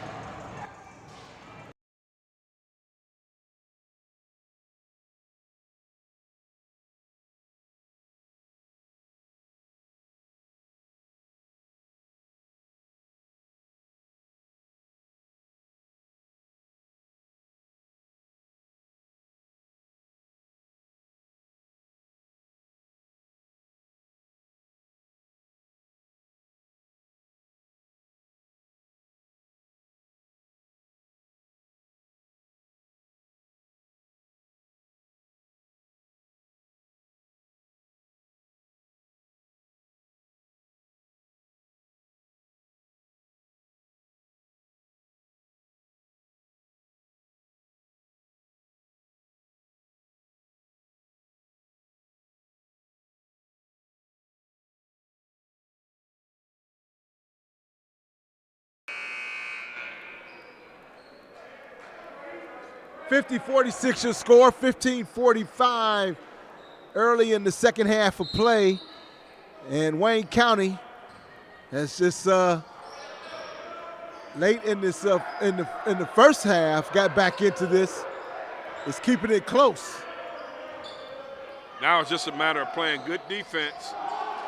(50-46) your score, 15-45 early in the second half of play. And Wayne County has just late in this in the first half got back into this. It's keeping it close. Now it's just a matter of playing good defense,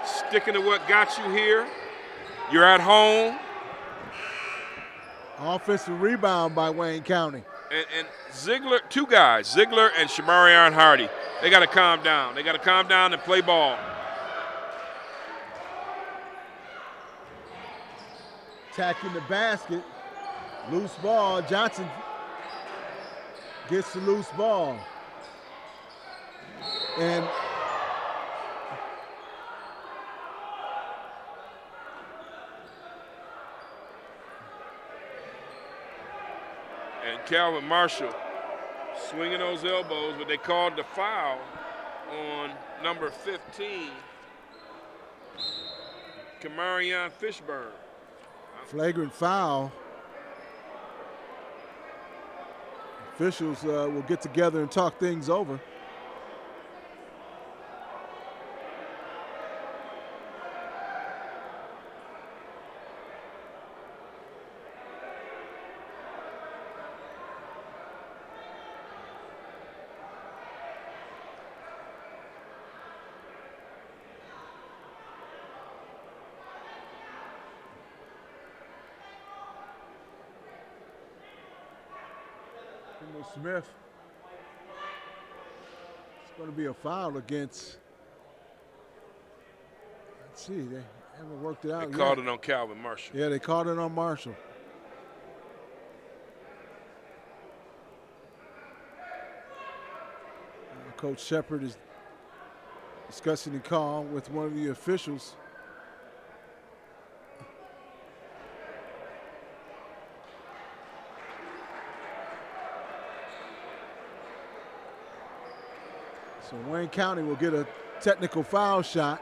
sticking to what got you here. You're at home. Offensive rebound by Wayne County. And Ziegler, two guys, Ziegler and Shamarion Hardy, they got to calm down. They got to calm down and play ball. Attacking the basket. Loose ball. Johnson gets the loose ball. And Calvin Marshall swinging those elbows, but they called the foul on number 15, Kamarion Fishburne. Flagrant foul. Officials will get together and talk things over. Smith. It's going to be a foul against. Let's see, they haven't worked it out. They called it on Calvin Marshall. Yeah, they called it on Marshall. Coach Shepard is discussing the call with one of the officials. So Wayne County will get a technical foul shot.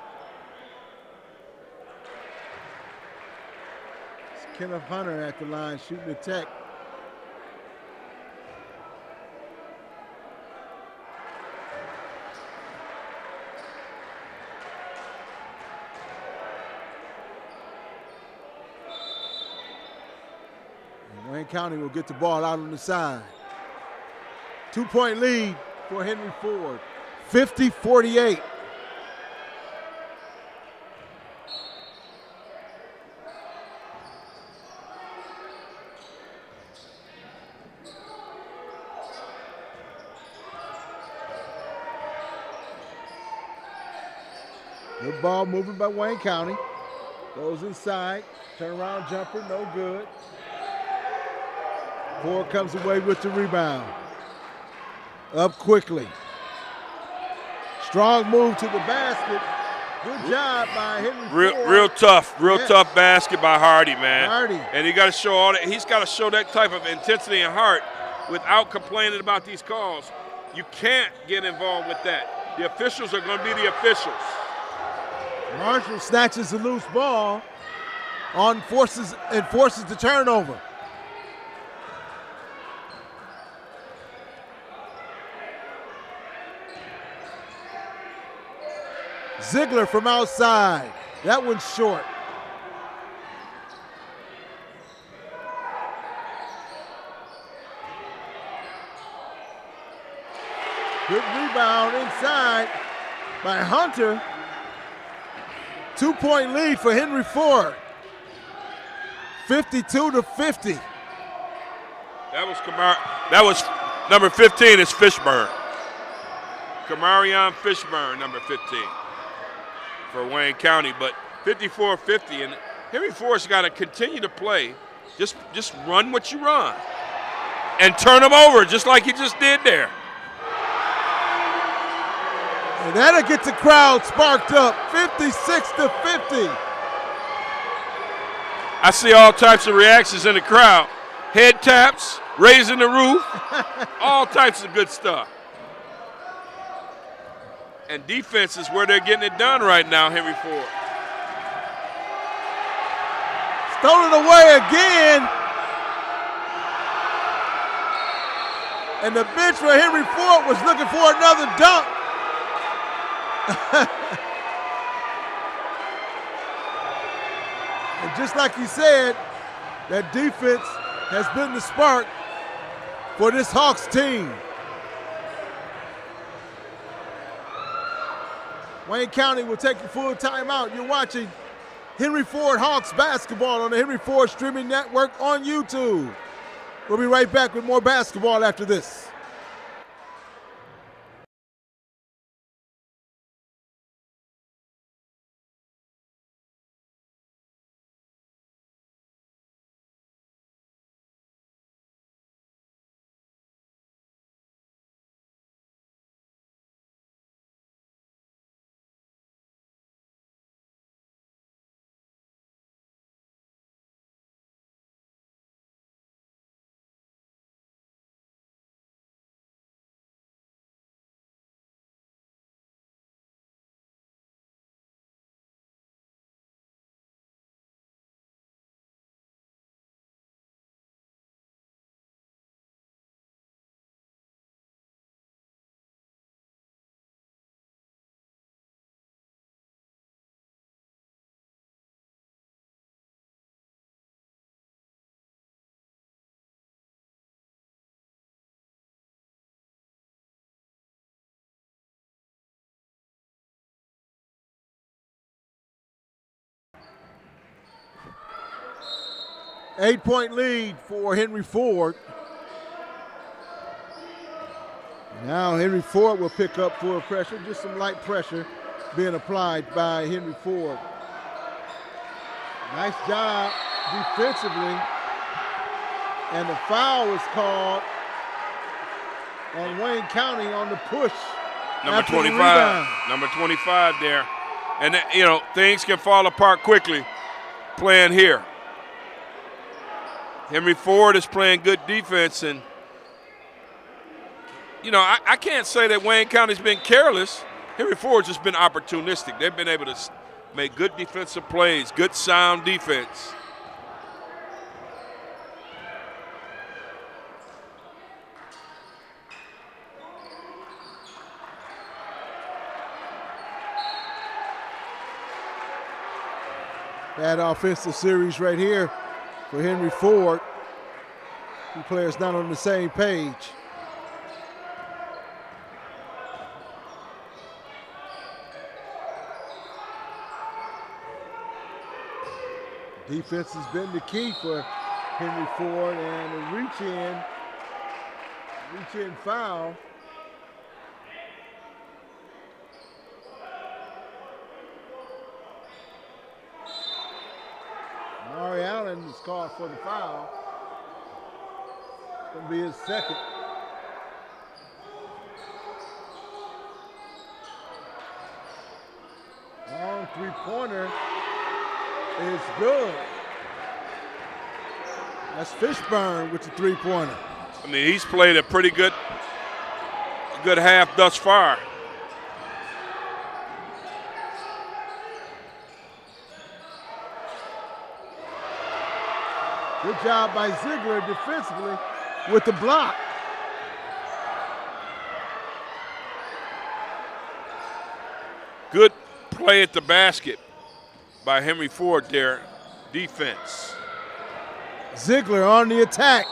It's Kenneth Hunter at the line shooting the tech. And Wayne County will get the ball out on the side. 2-point lead for Henry Ford. 50-48. Good ball moving by Wayne County. Goes inside. Turnaround jumper, no good. Ford comes away with the rebound. Up quickly. Strong move to the basket. Good job by Henry Ford. Real tough basket by Hardy, man. Hardy. And he got to show all that. He's got to show that type of intensity and heart without complaining about these calls. You can't get involved with that. The officials are going to be the officials. Marshall snatches the loose ball and forces the turnover. Ziegler from outside. That one's short. Good rebound inside by Hunter. 2-point lead for Henry Ford. 52-50. That was number 15 is Fishburne. Kamarion Fishburne, number 15 for Wayne County, but 54-50, and Henry Ford's got to continue to play. Just run what you run and turn them over just like he just did there. And that'll get the crowd sparked up, 56-50. I see all types of reactions in the crowd. Head taps, raising the roof, all types of good stuff. And defense is where they're getting it done right now, Henry Ford. Stolen away again. And the bench for Henry Ford was looking for another dunk. And just like you said, that defense has been the spark for this Hawks team. Wayne County will take a full timeout. You're watching Henry Ford Hawks basketball on the Henry Ford streaming network on YouTube. We'll be right back with more basketball after this. Eight-point lead for Henry Ford. Now Henry Ford will pick up full pressure, just some light pressure being applied by Henry Ford. Nice job defensively. And the foul was called on Wayne County on the push Number 25. Number 25 there. And, you know, things can fall apart quickly playing here. Henry Ford is playing good defense. And, you know, I can't say that Wayne County's been careless. Henry Ford's just been opportunistic. They've been able to make good defensive plays, good sound defense. That offensive series right here for Henry Ford. Two players not on the same page. Defense has been the key for Henry Ford, and a reach-in foul. Mari Allen is called for the foul. It's going to be his second. Long three-pointer is good. That's Fishburne with the three-pointer. I mean, he's played a pretty good half thus far. Good job by Ziegler defensively with the block. Good play at the basket by Henry Ford there, defense. Ziegler on the attack.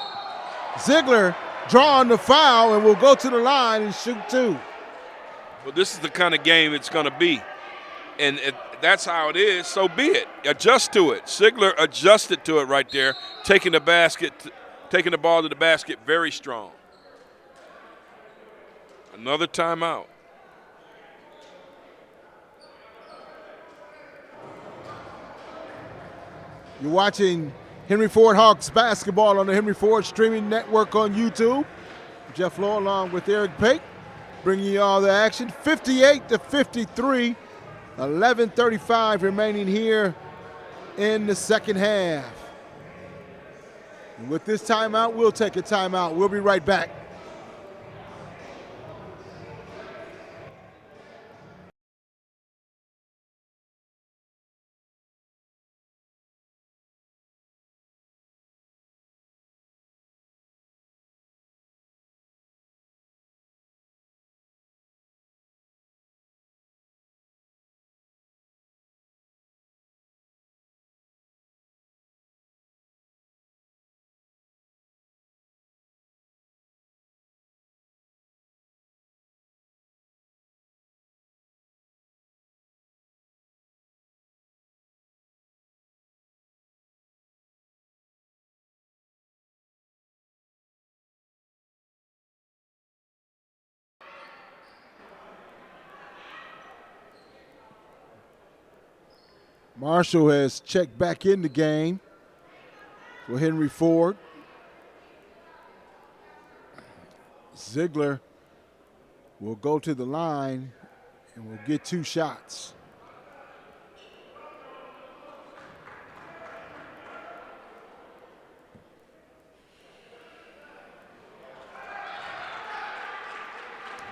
Ziegler drawing the foul and will go to the line and shoot two. Well, this is the kind of game it's going to be. And that's how it is, so be it. Adjust to it. Ziegler adjusted to it right there, taking the ball to the basket very strong. Another timeout. You're watching Henry Ford Hawks basketball on the Henry Ford streaming network on YouTube. Jeff Lowe along with Eric Pate bringing you all the action. 58-53. 11:35 remaining here in the second half. And with this timeout, we'll take a timeout. We'll be right back. Marshall has checked back in the game for Henry Ford. Ziegler will go to the line and will get two shots.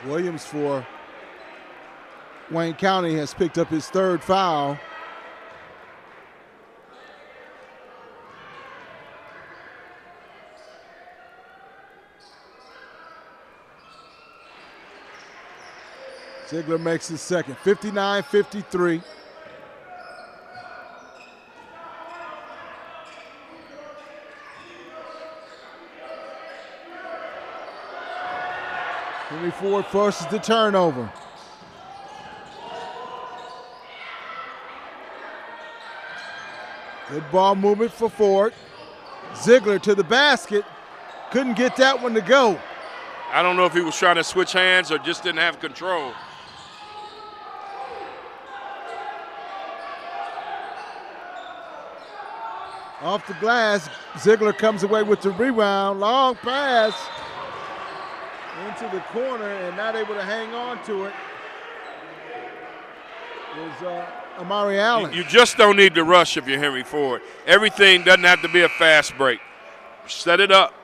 Williams for Wayne County has picked up his third foul. Ziegler makes his second, 59-53. Henry Ford forces the turnover. Good ball movement for Ford. Ziegler to the basket. Couldn't get that one to go. I don't know if he was trying to switch hands or just didn't have control. Off the glass, Ziegler comes away with the rebound. Long pass. into the corner and not able to hang on to it is Amari Allen. You just don't need to rush if you're Henry Ford. Everything doesn't have to be a fast break. Set it up.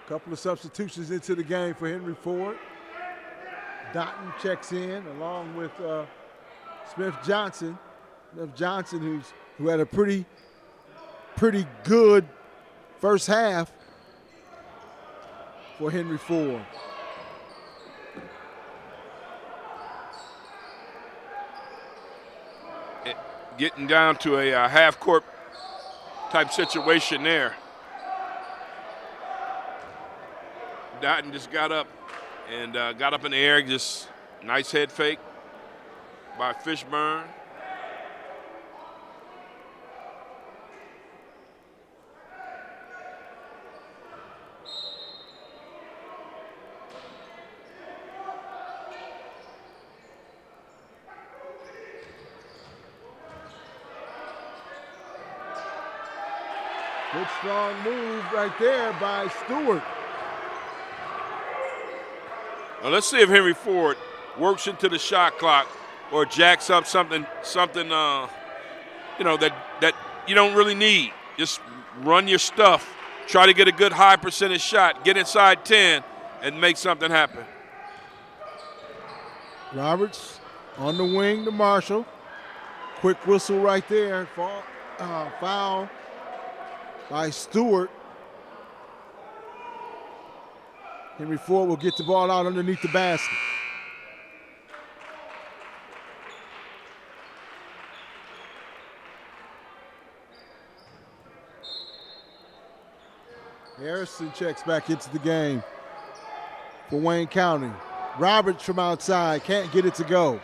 A couple of substitutions into the game for Henry Ford. Dotton checks in along with Smith Johnson. Smith Johnson, who had a pretty good first half for Henry Ford. Getting down to a half-court type situation there. Dotton just got up and got up in the air. Just nice head fake by Fishburne. Good strong move right there by Stewart. Now let's see if Henry Ford works into the shot clock or jacks up something that you don't really need. Just run your stuff. Try to get a good high percentage shot. Get inside 10 and make something happen. Roberts on the wing to Marshall. Quick whistle right there. Foul by Stewart. Henry Ford will get the ball out underneath the basket. Harrison checks back into the game for Wayne County. Roberts from outside can't get it to go.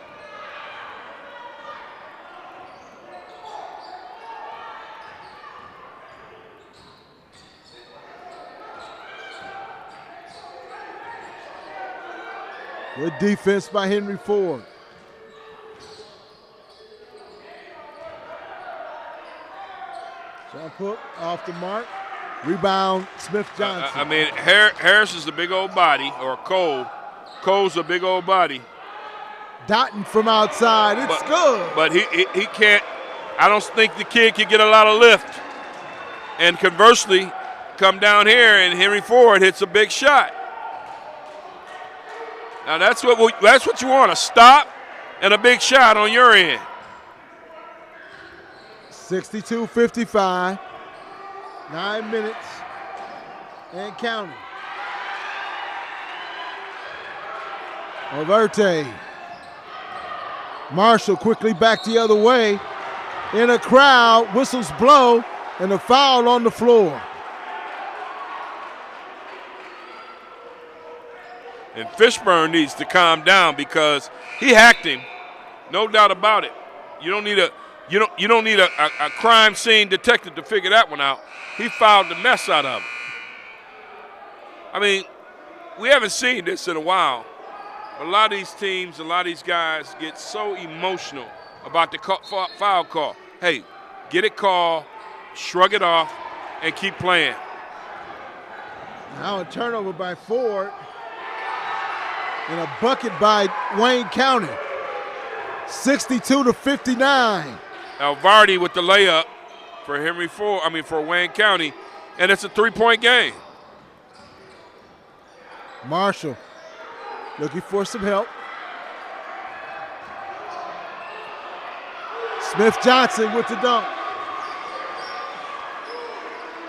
Good defense by Henry Ford. Jump hook off the mark. Rebound, Smith Johnson. Harris is a big old body, or Cole. Cole's a big old body. Dotton from outside, it's good. But he can't, I don't think the kid can get a lot of lift. And conversely, come down here and Henry Ford hits a big shot. Now that's what you want, a stop and a big shot on your end. 62-55, 9 minutes and counting. Overte. Marshall quickly back the other way. In a crowd, whistles blow, and a foul on the floor. And Fishburne needs to calm down because he hacked him, no doubt about it. You don't need a crime scene detective to figure that one out. He fouled the mess out of him. I mean, we haven't seen this in a while. A lot of these teams, a lot of these guys get so emotional about the foul call. Hey, get it called, shrug it off, and keep playing. Now a turnover by Ford and a bucket by Wayne County. 62-59. Vardy with the layup for Wayne County, and it's a three-point game. Marshall looking for some help. Smith Johnson with the dunk.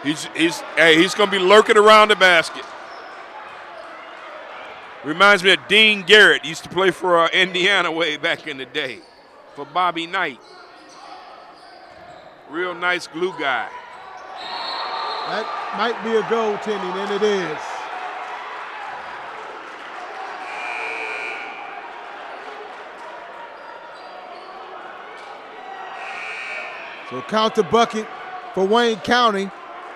He's going to be lurking around the basket. Reminds me of Dean Garrett. He used to play for Indiana way back in the day for Bobby Knight. Real nice glue guy. That might be a goaltending, and it is. So count the bucket for Wayne County,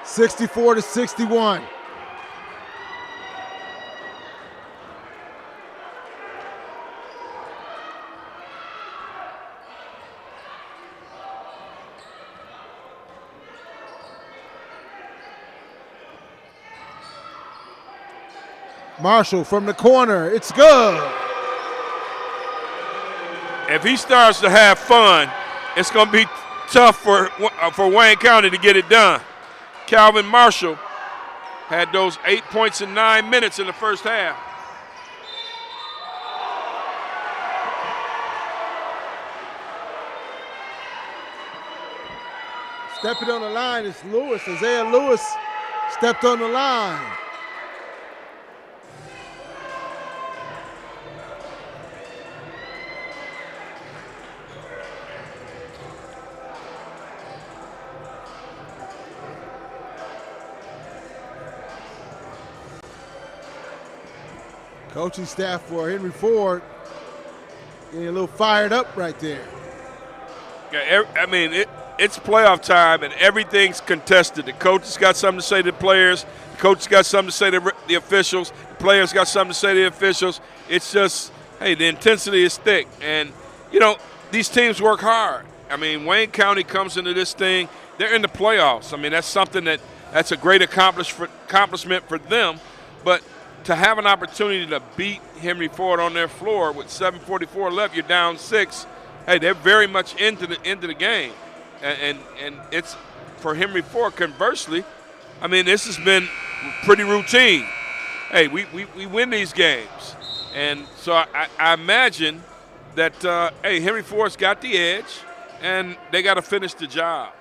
64-61. Marshall from the corner. It's good. If he starts to have fun, it's going to be tough for Wayne County to get it done. Calvin Marshall had those 8 points in 9 minutes in the first half. Stepping on the line is Lewis. Isaiah Lewis stepped on the line. Coaching staff for Henry Ford getting a little fired up right there. Yeah, I mean, it's playoff time and everything's contested. The coaches got something to say to the players. The coaches got something to say to the officials. The players got something to say to the officials. It's just, hey, the intensity is thick. And, you know, these teams work hard. I mean, Wayne County comes into this thing. They're in the playoffs. I mean, that's something that's a great accomplishment for them. But to have an opportunity to beat Henry Ford on their floor with 7:44 left, you're down 6. Hey, they're very much into the game, and it's for Henry Ford. Conversely, I mean, this has been pretty routine. Hey, we win these games, and so I imagine that hey, Henry Ford's got the edge, and they got to finish the job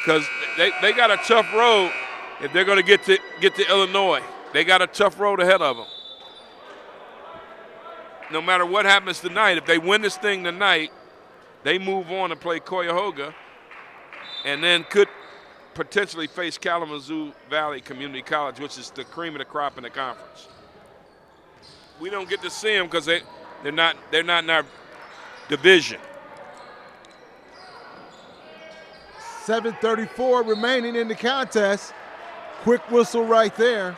because they got a tough road if they're going to get to Illinois. They got a tough road ahead of them. No matter what happens tonight, if they win this thing tonight, they move on to play Cuyahoga and then could potentially face Kalamazoo Valley Community College, which is the cream of the crop in the conference. We don't get to see them because they're not in our division. 7:34 remaining in the contest. Quick whistle right there.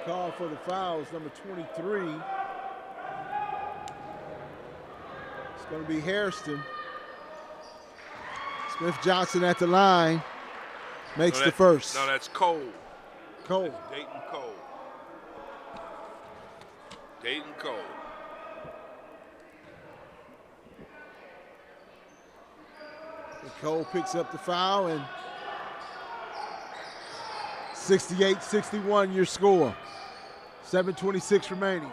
Call for the foul is number 23. It's going to be Hairston. Smith Johnson at the line makes the first. No, that's Cole. Cole. That's Dayton Cole. Dayton Cole. And Cole picks up the foul, and 68-61 your score. 7:26 remaining.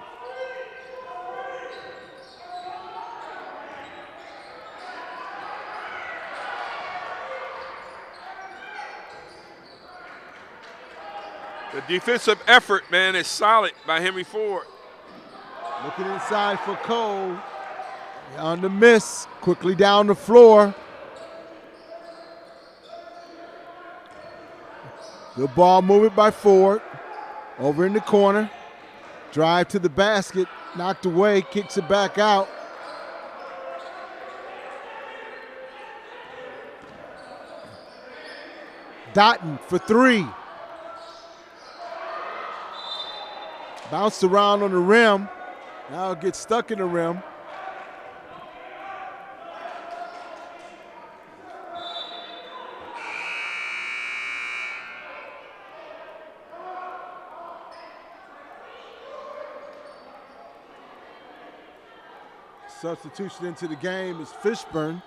The defensive effort, man, is solid by Henry Ford. Looking inside for Cole. On the miss, quickly down the floor. Good ball movement by Ford. Over in the corner. Drive to the basket, knocked away, kicks it back out. Dotton for 3. Bounced around on the rim. Now it gets stuck in the rim. Substitution into the game is Fishburne.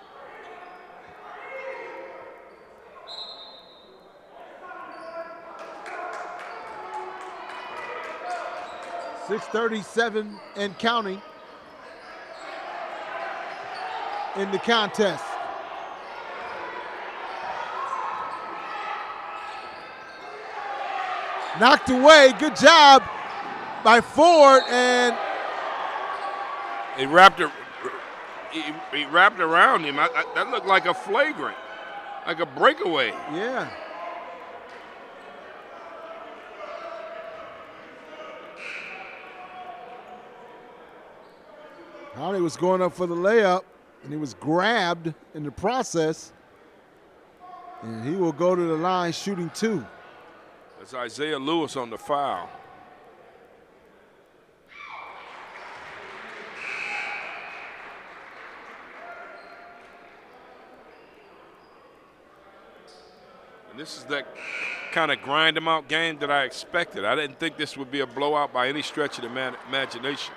.637 and counting in the contest. Knocked away, good job by Ford, and he wrapped around him. That looked like a flagrant, like a breakaway. Yeah. Howley was going up for the layup, and he was grabbed in the process. And he will go to the line shooting 2. That's Isaiah Lewis on the foul. And this is that kind of grind them out game that I expected. I didn't think this would be a blowout by any stretch of the imagination.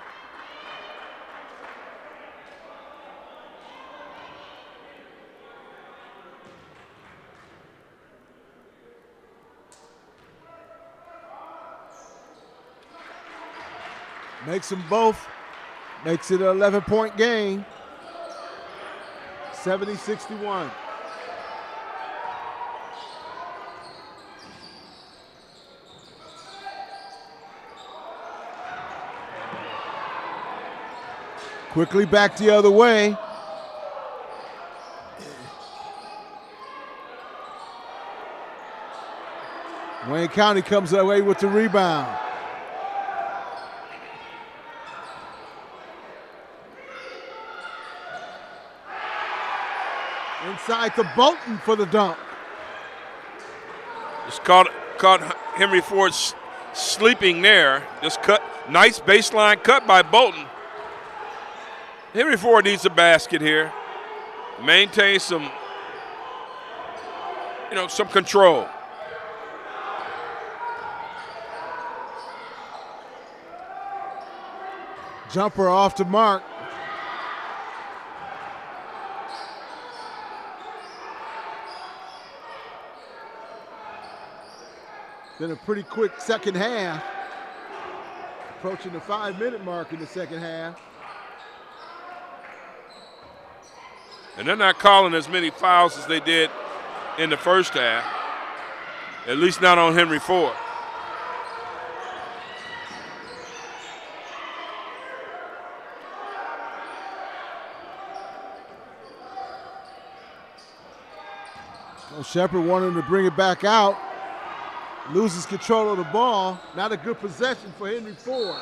Makes them both. Makes it an 11-point game. 70-61. Quickly back the other way. Wayne County comes away with the rebound. Inside to Bolton for the dunk. Just caught Henry Ford sleeping there. Just cut, nice baseline cut by Bolton. Henry Ford needs a basket here. Maintain some control. Jumper off the mark. Been a pretty quick second half. Approaching the 5-minute mark in the second half. And they're not calling as many fouls as they did in the first half, at least not on Henry Ford. Well, Shepard wanted to bring it back out. Loses control of the ball. Not a good possession for Henry Ford.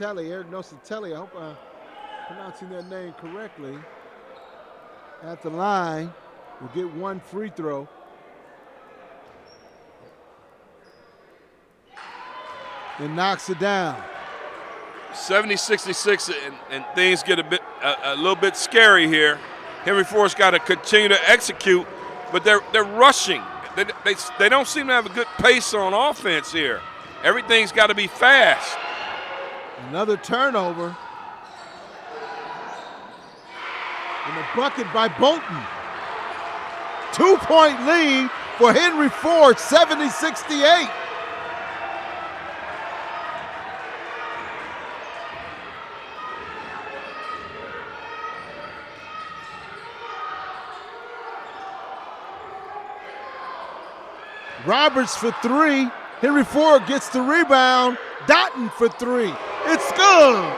Eric Nosatelli, I hope I'm pronouncing that name correctly, at the line, will get one free throw. And knocks it down. 70-66, and things get a little bit scary here. Henry Ford's got to continue to execute, but they're rushing. They don't seem to have a good pace on offense here. Everything's got to be fast. Another turnover. And a bucket by Bolton. 2-point lead for Henry Ford, 70-68. Roberts for 3. Henry Ford gets the rebound. Dotton for 3. It's good.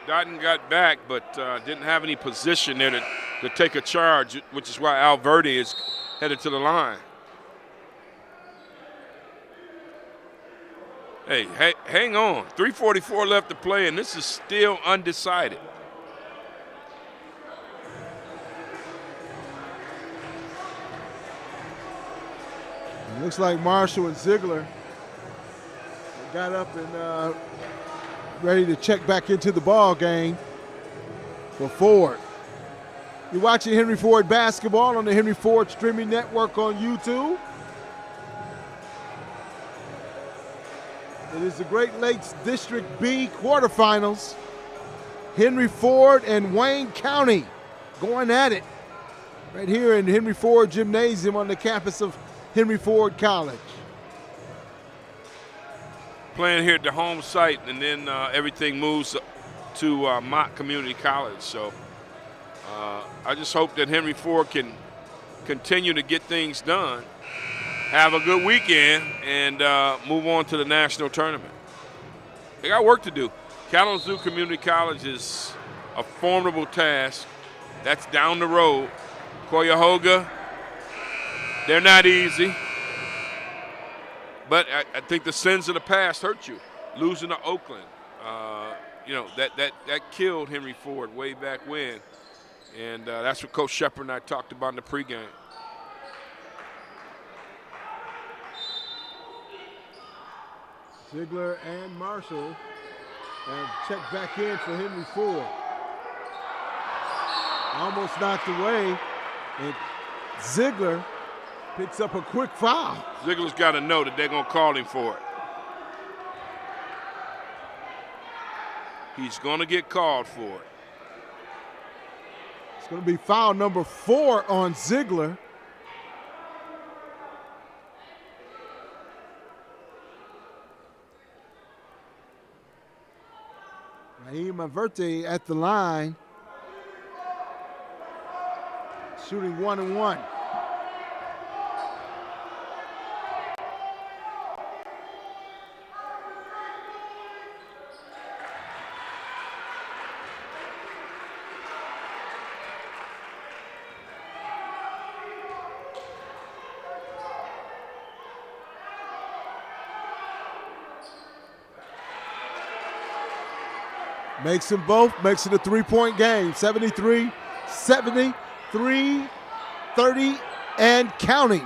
Dotton got back, but didn't have any position there to take a charge, which is why Alverdi is headed to the line. Hey, hang on. 3:44 left to play, and this is still undecided. It looks like Marshall and Ziegler got up and ready to check back into the ball game for Ford. You're watching Henry Ford basketball on the Henry Ford streaming network on YouTube. It is the Great Lakes District B quarterfinals. Henry Ford and Wayne County going at it right here in Henry Ford Gymnasium on the campus of Henry Ford College. playing here at the home site, and then everything moves to Mott Community College. So I just hope that Henry Ford can continue to get things done, have a good weekend, and move on to the national tournament. They got work to do. Kalamazoo Community College is a formidable task. That's down the road. Cuyahoga, they're not easy. But I think the sins of the past hurt you. Losing to Oakland, that killed Henry Ford way back when. And that's what Coach Shepard and I talked about in the pregame. Ziegler and Marshall and check back in for Henry Ford. Almost knocked away, and Ziegler picks up a quick foul. Ziegler's got to know that they're going to call him for it. He's going to get called for it. It's going to be foul number 4 on Ziegler. Naheem Averte at the line, shooting 1 and 1. Makes them both, makes it a 3-point game. 73, 73, 30, and counting.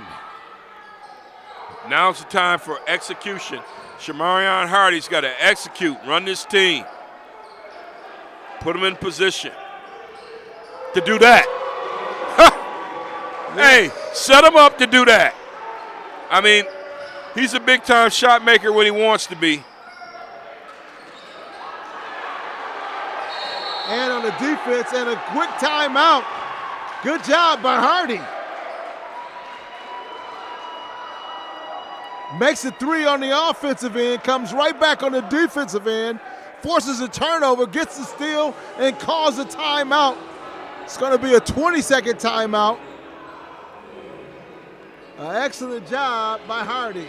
Now's the time for execution. Shamarion Hardy's got to execute, run this team, put them in position to do that. Hey, set him up to do that. I mean, he's a big-time shot maker when he wants to be. And on the defense, and a quick timeout. Good job by Hardy. Makes it 3 on the offensive end, comes right back on the defensive end, forces a turnover, gets the steal, and calls a timeout. It's going to be a 20-second timeout. An excellent job by Hardy.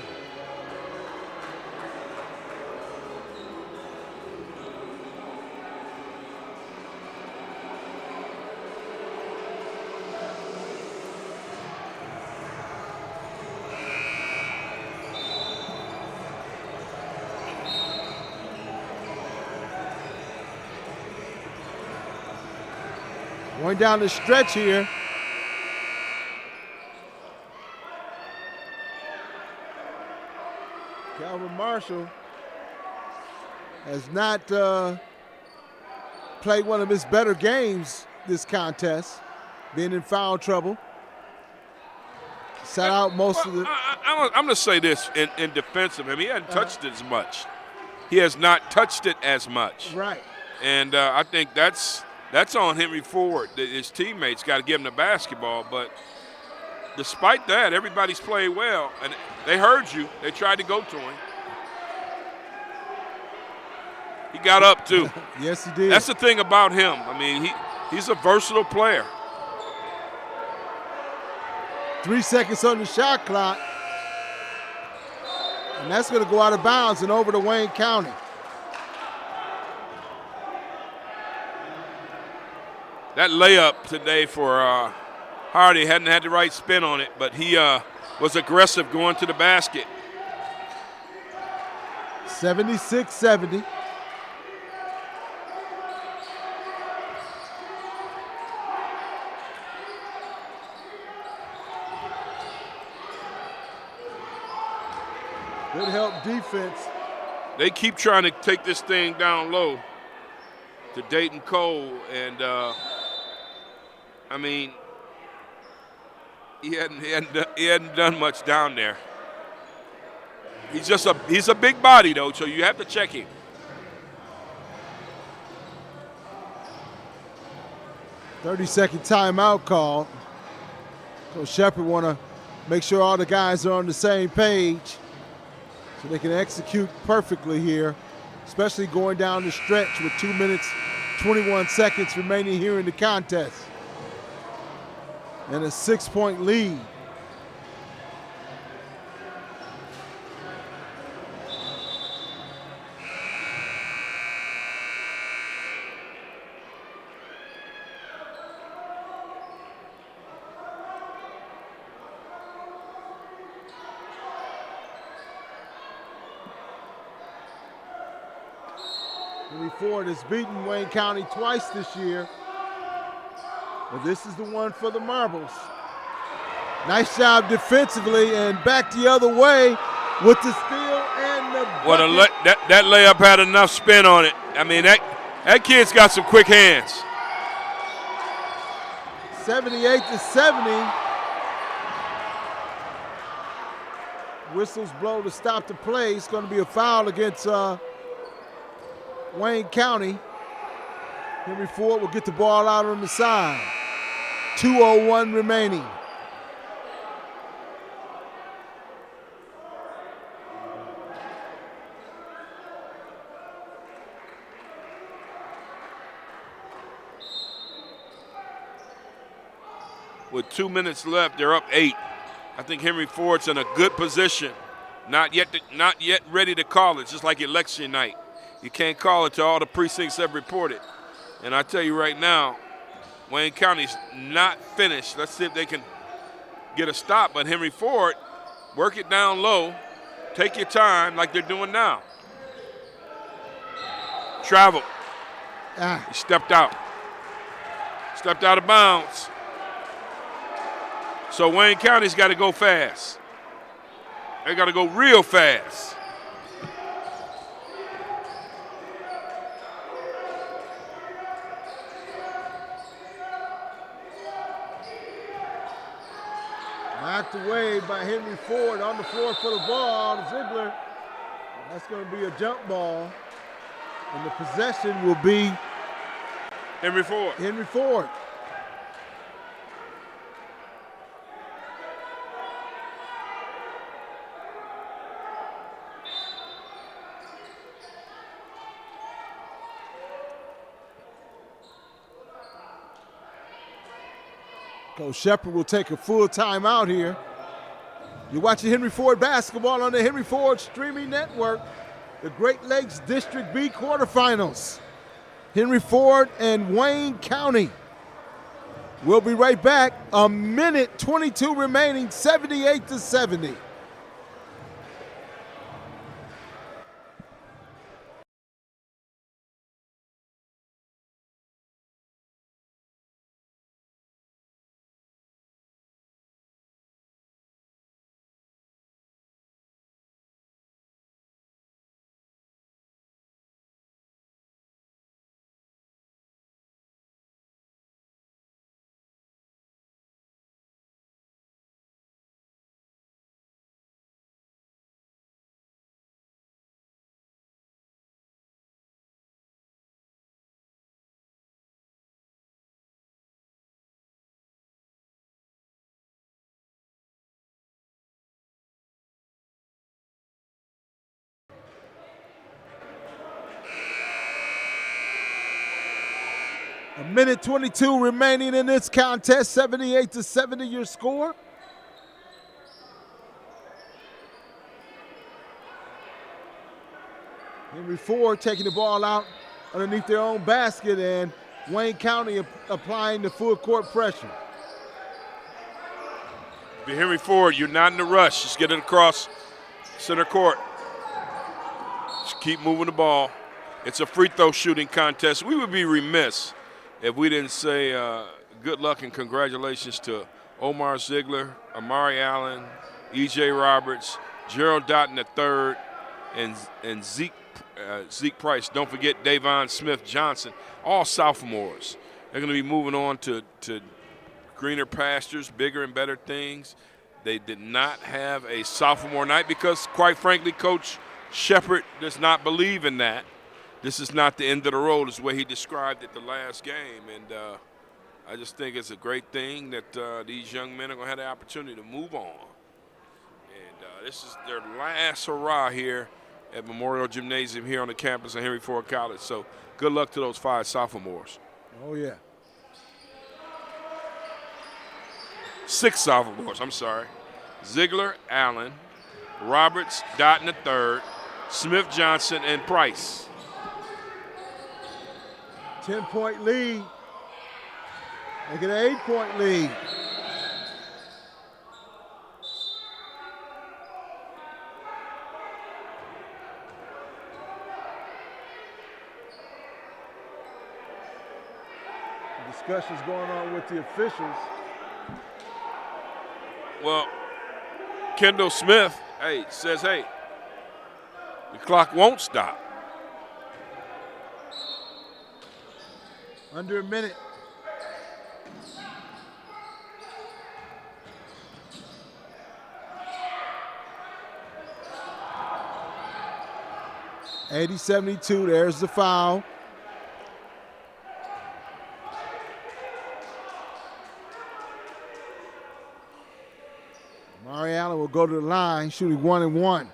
Going down the stretch here. Calvin Marshall has not played one of his better games this contest, being in foul trouble. Sat out most of the... I'm going to say this in defense of him. He hasn't touched it as much. He has not touched it as much. Right. And I think that's on Henry Ford. His teammates got to give him the basketball. But despite that, everybody's played well. And they heard you. They tried to go to him. He got up, too. Yes, he did. That's the thing about him. I mean, he's a versatile player. 3 seconds on the shot clock. And that's going to go out of bounds and over to Wayne County. That layup today for Hardy hadn't had the right spin on it, but he was aggressive going to the basket. 76-70. Good help defense. They keep trying to take this thing down low to Dayton Cole, and I mean, he hadn't done much down there. He's a big body though, so you have to check him. "30-second timeout call. So Shepard want to make sure all the guys are on the same page. So they can execute perfectly here, especially going down the stretch with 2 minutes, 21 seconds remaining here in the contest. And a 6-point lead. Henry Ford has beaten Wayne County twice this year, but this is the one for the Marbles. Nice job defensively, and back the other way with the steal and the bucket. That layup had enough spin on it. I mean, that kid's got some quick hands. 78-70. Whistles blow to stop the play. It's going to be a foul against Wayne County. Henry Ford will get the ball out on the side. 2:01 remaining. With 2 minutes left, they're up 8. I think Henry Ford's in a good position. Not yet ready to call it, just like election night. You can't call it till all the precincts have reported. And I tell you right now, Wayne County's not finished. Let's see if they can get a stop. But Henry Ford, work it down low. Take your time like they're doing now. Travel. He stepped out. Stepped out of bounds. So Wayne County's got to go fast. They got to go real fast. Knocked away by Henry Ford on the floor for the ball. Ziegler. That's going to be a jump ball. And the possession will be Henry Ford. Henry Ford. Coach Shepard will take a full timeout here. You're watching Henry Ford basketball on the Henry Ford streaming network. The Great Lakes District B quarterfinals. Henry Ford and Wayne County. We'll be right back. 1:22 remaining, 78-70. A minute 22 remaining in this contest, 78-70 your score. Henry Ford taking the ball out underneath their own basket, and Wayne County applying the full court pressure. Be Henry Ford, you're not in a rush. Just get it across center court. Just keep moving the ball. It's a free throw shooting contest. We would be remiss if we didn't say good luck and congratulations to Omar Ziegler, Amari Allen, E.J. Roberts, Gerald Dotton III, and Zeke Price. Don't forget Davon Smith Johnson, all sophomores. They're going to be moving on to greener pastures, bigger and better things. They did not have a sophomore night because, quite frankly, Coach Shepard does not believe in that. This is not the end of the road, is the way he described it the last game. And I just think it's a great thing that these young men are going to have the opportunity to move on. And This is their last hurrah here at Memorial Gymnasium here on the campus of Henry Ford College. So good luck to those 5 sophomores. Oh, yeah. 6 sophomores, I'm sorry. Ziegler, Allen, Roberts, Dotton III, Smith, Johnson, and Price. 10-point lead. Make it an 8-point lead. Discussions going on with the officials. Well, Kendall Smith, says, the clock won't stop. Under a minute. (80-72). There's the foul. Mari Allen will go to the line, shooting 1 and 1.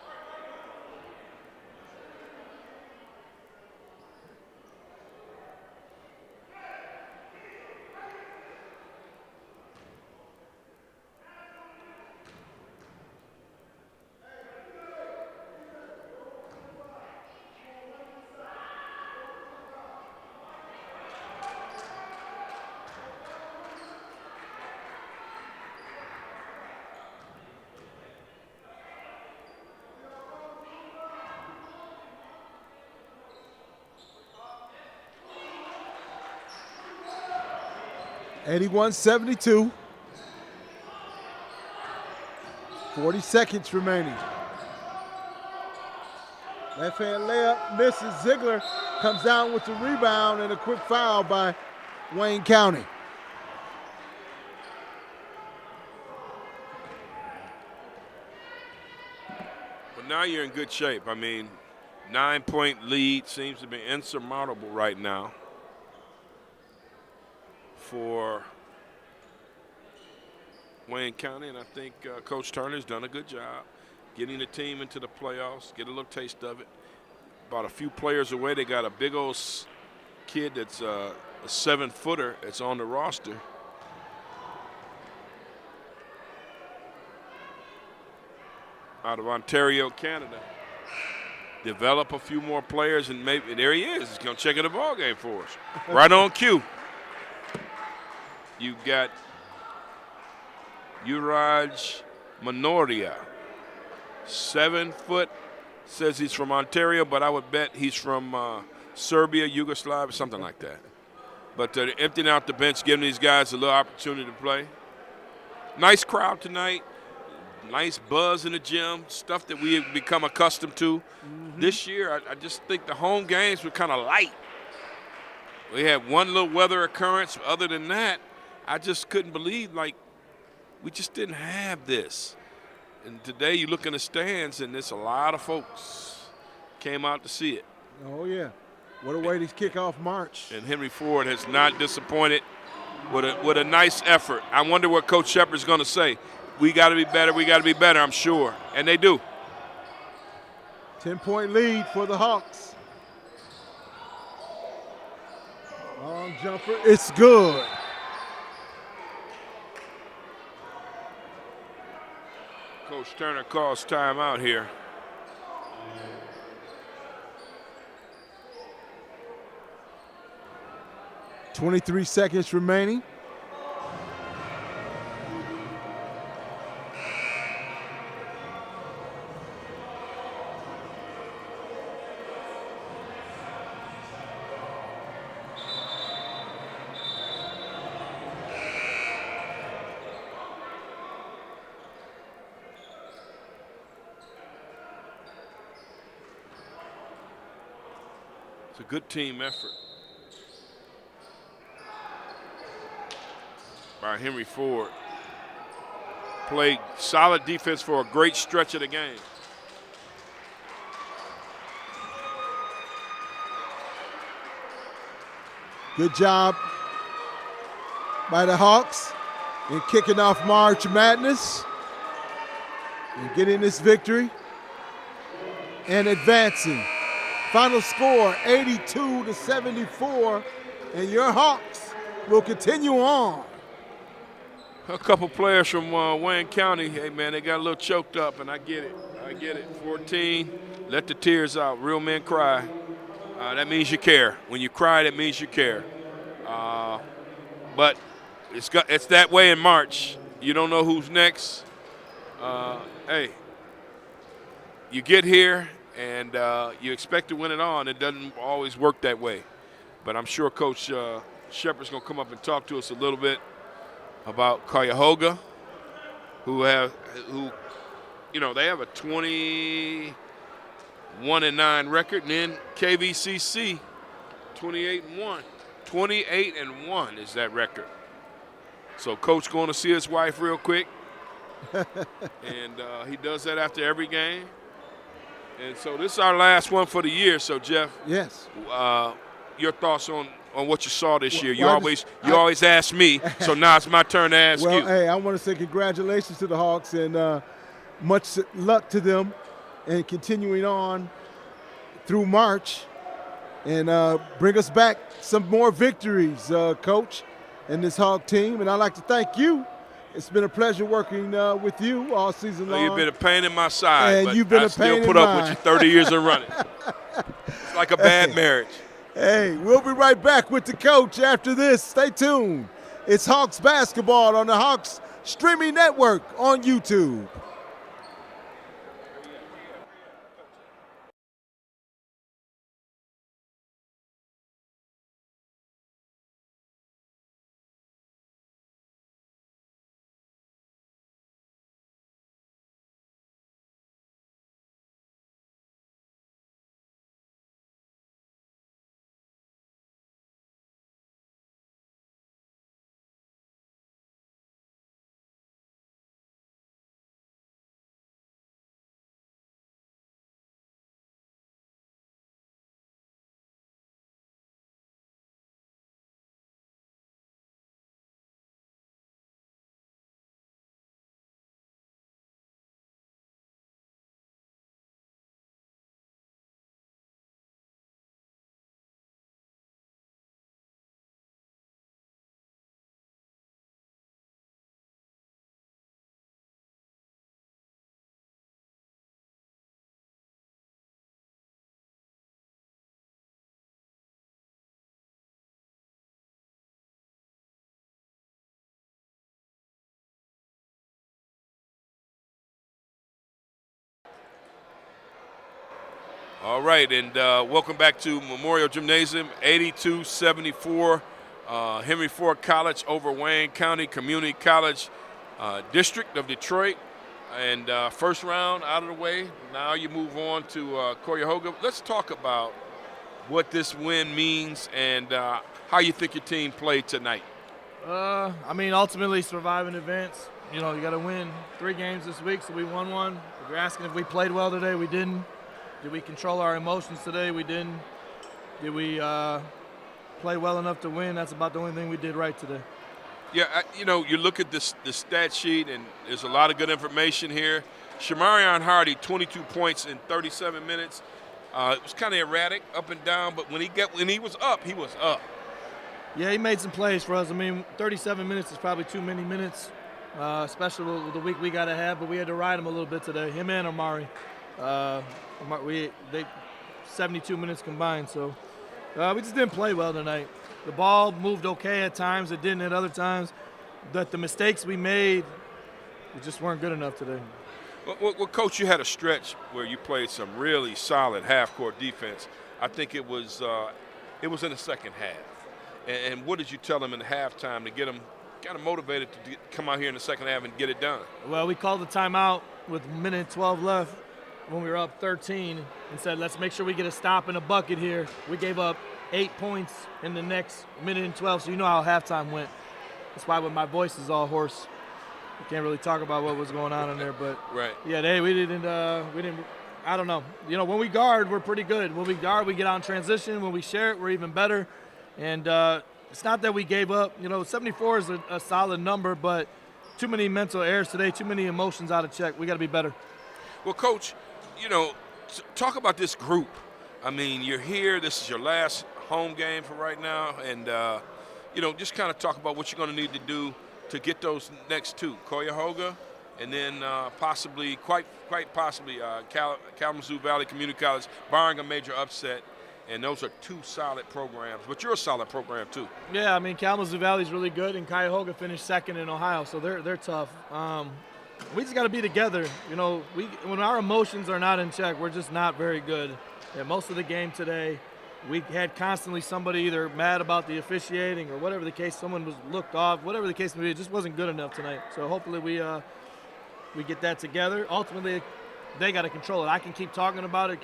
(81-72). 40 seconds remaining. Left hand layup misses. Ziegler comes down with the rebound and a quick foul by Wayne County. But now you're in good shape. I mean, 9-point lead seems to be insurmountable right now for Wayne County, and I think Coach Turner's done a good job getting the team into the playoffs, get a little taste of it. About a few players away, they got a big old kid that's a 7-footer that's on the roster. Out of Ontario, Canada. Develop a few more players, and maybe there he is. He's going to check in the ball game for us. Right on cue. You've got Uraj Manoria, 7 foot, says he's from Ontario, but I would bet he's from Serbia, Yugoslavia, something like that. But they're emptying out the bench, giving these guys a little opportunity to play. Nice crowd tonight. Nice buzz in the gym, stuff that we have become accustomed to. This year, I just think the home games were kind of light. We had one little weather occurrence. Other than that, I just couldn't believe, we just didn't have this. And today you look in the stands, and there's a lot of folks came out to see it. Oh, yeah. What a way to kick off March. And Henry Ford has not disappointed with a nice effort. I wonder what Coach Shepard's going to say. We got to be better, I'm sure. And they do. 10-point lead for the Hawks. Long jumper, it's good. Coach Turner calls timeout here. .23 seconds remaining. It's a good team effort by Henry Ford. Played solid defense for a great stretch of the game. Good job by the Hawks in kicking off March Madness. and getting this victory and advancing. Final score 82-74, and your Hawks will continue on. A couple players from Wayne County, hey man, they got a little choked up, and I get it. 14, let the tears out. Real men cry. That means you care. When you cry, that means you care. But it's that way in March. You don't know who's next. Hey, you get here and you expect to win it all, and it doesn't always work that way. But I'm sure Coach Shepard's going to come up and talk to us a little bit about Cuyahoga, who they have a 21-9 record, and then KVCC 28-1. 28-1 is that record. So Coach going to see his wife real quick, and he does that after every game. And so this is our last one for the year. So Jeff, yes, your thoughts on what you saw this year? You always ask me, so now it's my turn to ask you. Well, hey, I want to say congratulations to the Hawks, and much luck to them, and continuing on through March, and bring us back some more victories, Coach, and this Hawk team. And I'd like to thank you. It's been a pleasure working with you all season long. You've been a pain in my side, and but you've been I a still pain put in up mine. with you 30 years of running. It's like a bad marriage. Hey, we'll be right back with the coach after this. Stay tuned. It's Hawks basketball on the Hawks streaming network on YouTube. All right, and welcome back to Memorial Gymnasium, 82-74. Henry Ford College over Wayne County Community College District of Detroit. And first round out of the way. Now you move on to Cuyahoga. Let's talk about what this win means and how you think your team played tonight. Ultimately survive and advance. You got to win 3 games this week, so we won one. If you're asking if we played well today, we didn't. Did we control our emotions today? We didn't. Did we play well enough to win? That's about the only thing we did right today. Yeah, you look at the stat sheet, and there's a lot of good information here. Shamarion Hardy, 22 points in 37 minutes. It was kind of erratic, up and down, but when he was up, he was up. Yeah, he made some plays for us. 37 minutes is probably too many minutes, especially with the week we got to have, but we had to ride him a little bit today, him and Amari. They 72 minutes combined, so we just didn't play well tonight. The ball moved okay at times, it didn't at other times. But the mistakes we made, we just weren't good enough today. Well, Coach, you had a stretch where you played some really solid half-court defense. I think it was in the second half. And what did you tell them in the halftime to get them kind of motivated to come out here in the second half and get it done? Well, we called the timeout with a minute and 12 left when we were up 13 and said, let's make sure we get a stop and a bucket here. We gave up 8 points in the next minute and 12, so you know how halftime went. That's why when my voice is all hoarse, we can't really talk about what was going on in there. But right. Yeah, we didn't. I don't know. When we guard, we're pretty good. When we guard, we get out in transition. When we share it, we're even better. And it's not that we gave up. 74 is a solid number, but too many mental errors today, too many emotions out of check. We got to be better. Well, Coach, talk about this group. I mean, you're here. This is your last home game for right now, and just kind of talk about what you're going to need to do to get those next two, Cuyahoga, and then possibly, quite possibly, Kalamazoo Valley Community College, barring a major upset. And those are two solid programs, but you're a solid program too. Yeah, I mean, Kalamazoo Valley's really good, and Cuyahoga finished second in Ohio, so they're tough. We just got to be together. When our emotions are not in check, we're just not very good. And most of the game today, we had constantly somebody either mad about the officiating or whatever the case, someone was looked off, whatever the case may be. It just wasn't good enough tonight. So hopefully we get that together. Ultimately, they got to control it. I can keep talking about it.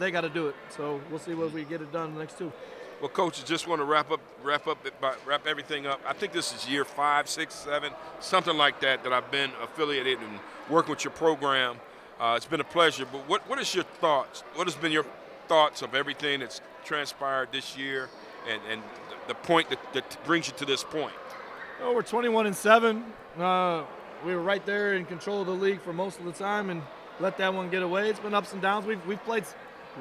They got to do it. So we'll see what we get it done in the next two. Well, Coach, I just want to wrap everything up. I think this is year 5, 6, 7, something like that I've been affiliated and working with your program. It's been a pleasure. But what is your thoughts? What has been your thoughts of everything that's transpired this year and the point that brings you to this point? We're 21-7. We were right there in control of the league for most of the time and let that one get away. It's been ups and downs. We've played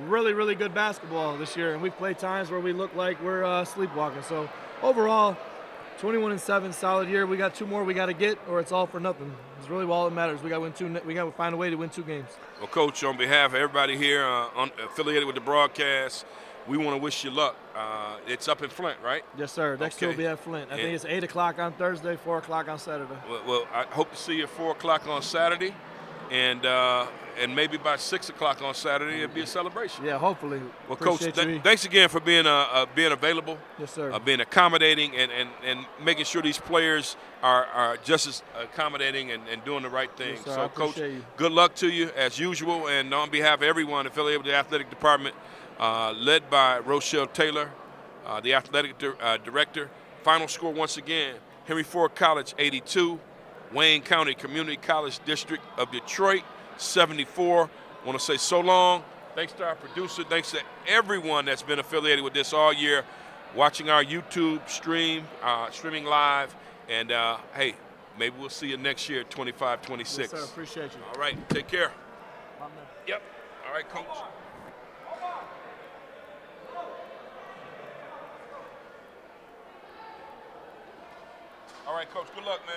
really, really good basketball this year, and we've played times where we look like we're sleepwalking. So overall, 21-7, solid year. We got 2 more we got to get, or it's all for nothing. It's really all that matters. We got to win 2. We got to find a way to win 2 games. Well, Coach, on behalf of everybody here affiliated with the broadcast, we want to wish you luck. It's up in Flint, right? Yes, sir. Next two will be at Flint. I think it's 8 o'clock on Thursday, 4 o'clock on Saturday. Well, I hope to see you at 4 o'clock on Saturday, and maybe by 6 o'clock on Saturday it'll be a celebration. Yeah, hopefully. Well, Coach, thanks again for being available. Yes, sir. Being accommodating and making sure these players are just as accommodating and doing the right thing. Yes, sir. So, Coach, good luck to you as usual. And on behalf of everyone affiliated with the athletic department, led by Rochelle Taylor, the athletic director. Final score once again, Henry Ford College 82, Wayne County Community College District of Detroit 74. I want to say so long. Thanks to our producer. Thanks to everyone that's been affiliated with this all year, watching our YouTube streaming live. And, hey, maybe we'll see you next year at 25-26. Yes, sir. Appreciate you. All right. Take care. Yep. All right, Coach. All right, Coach. Good luck, man.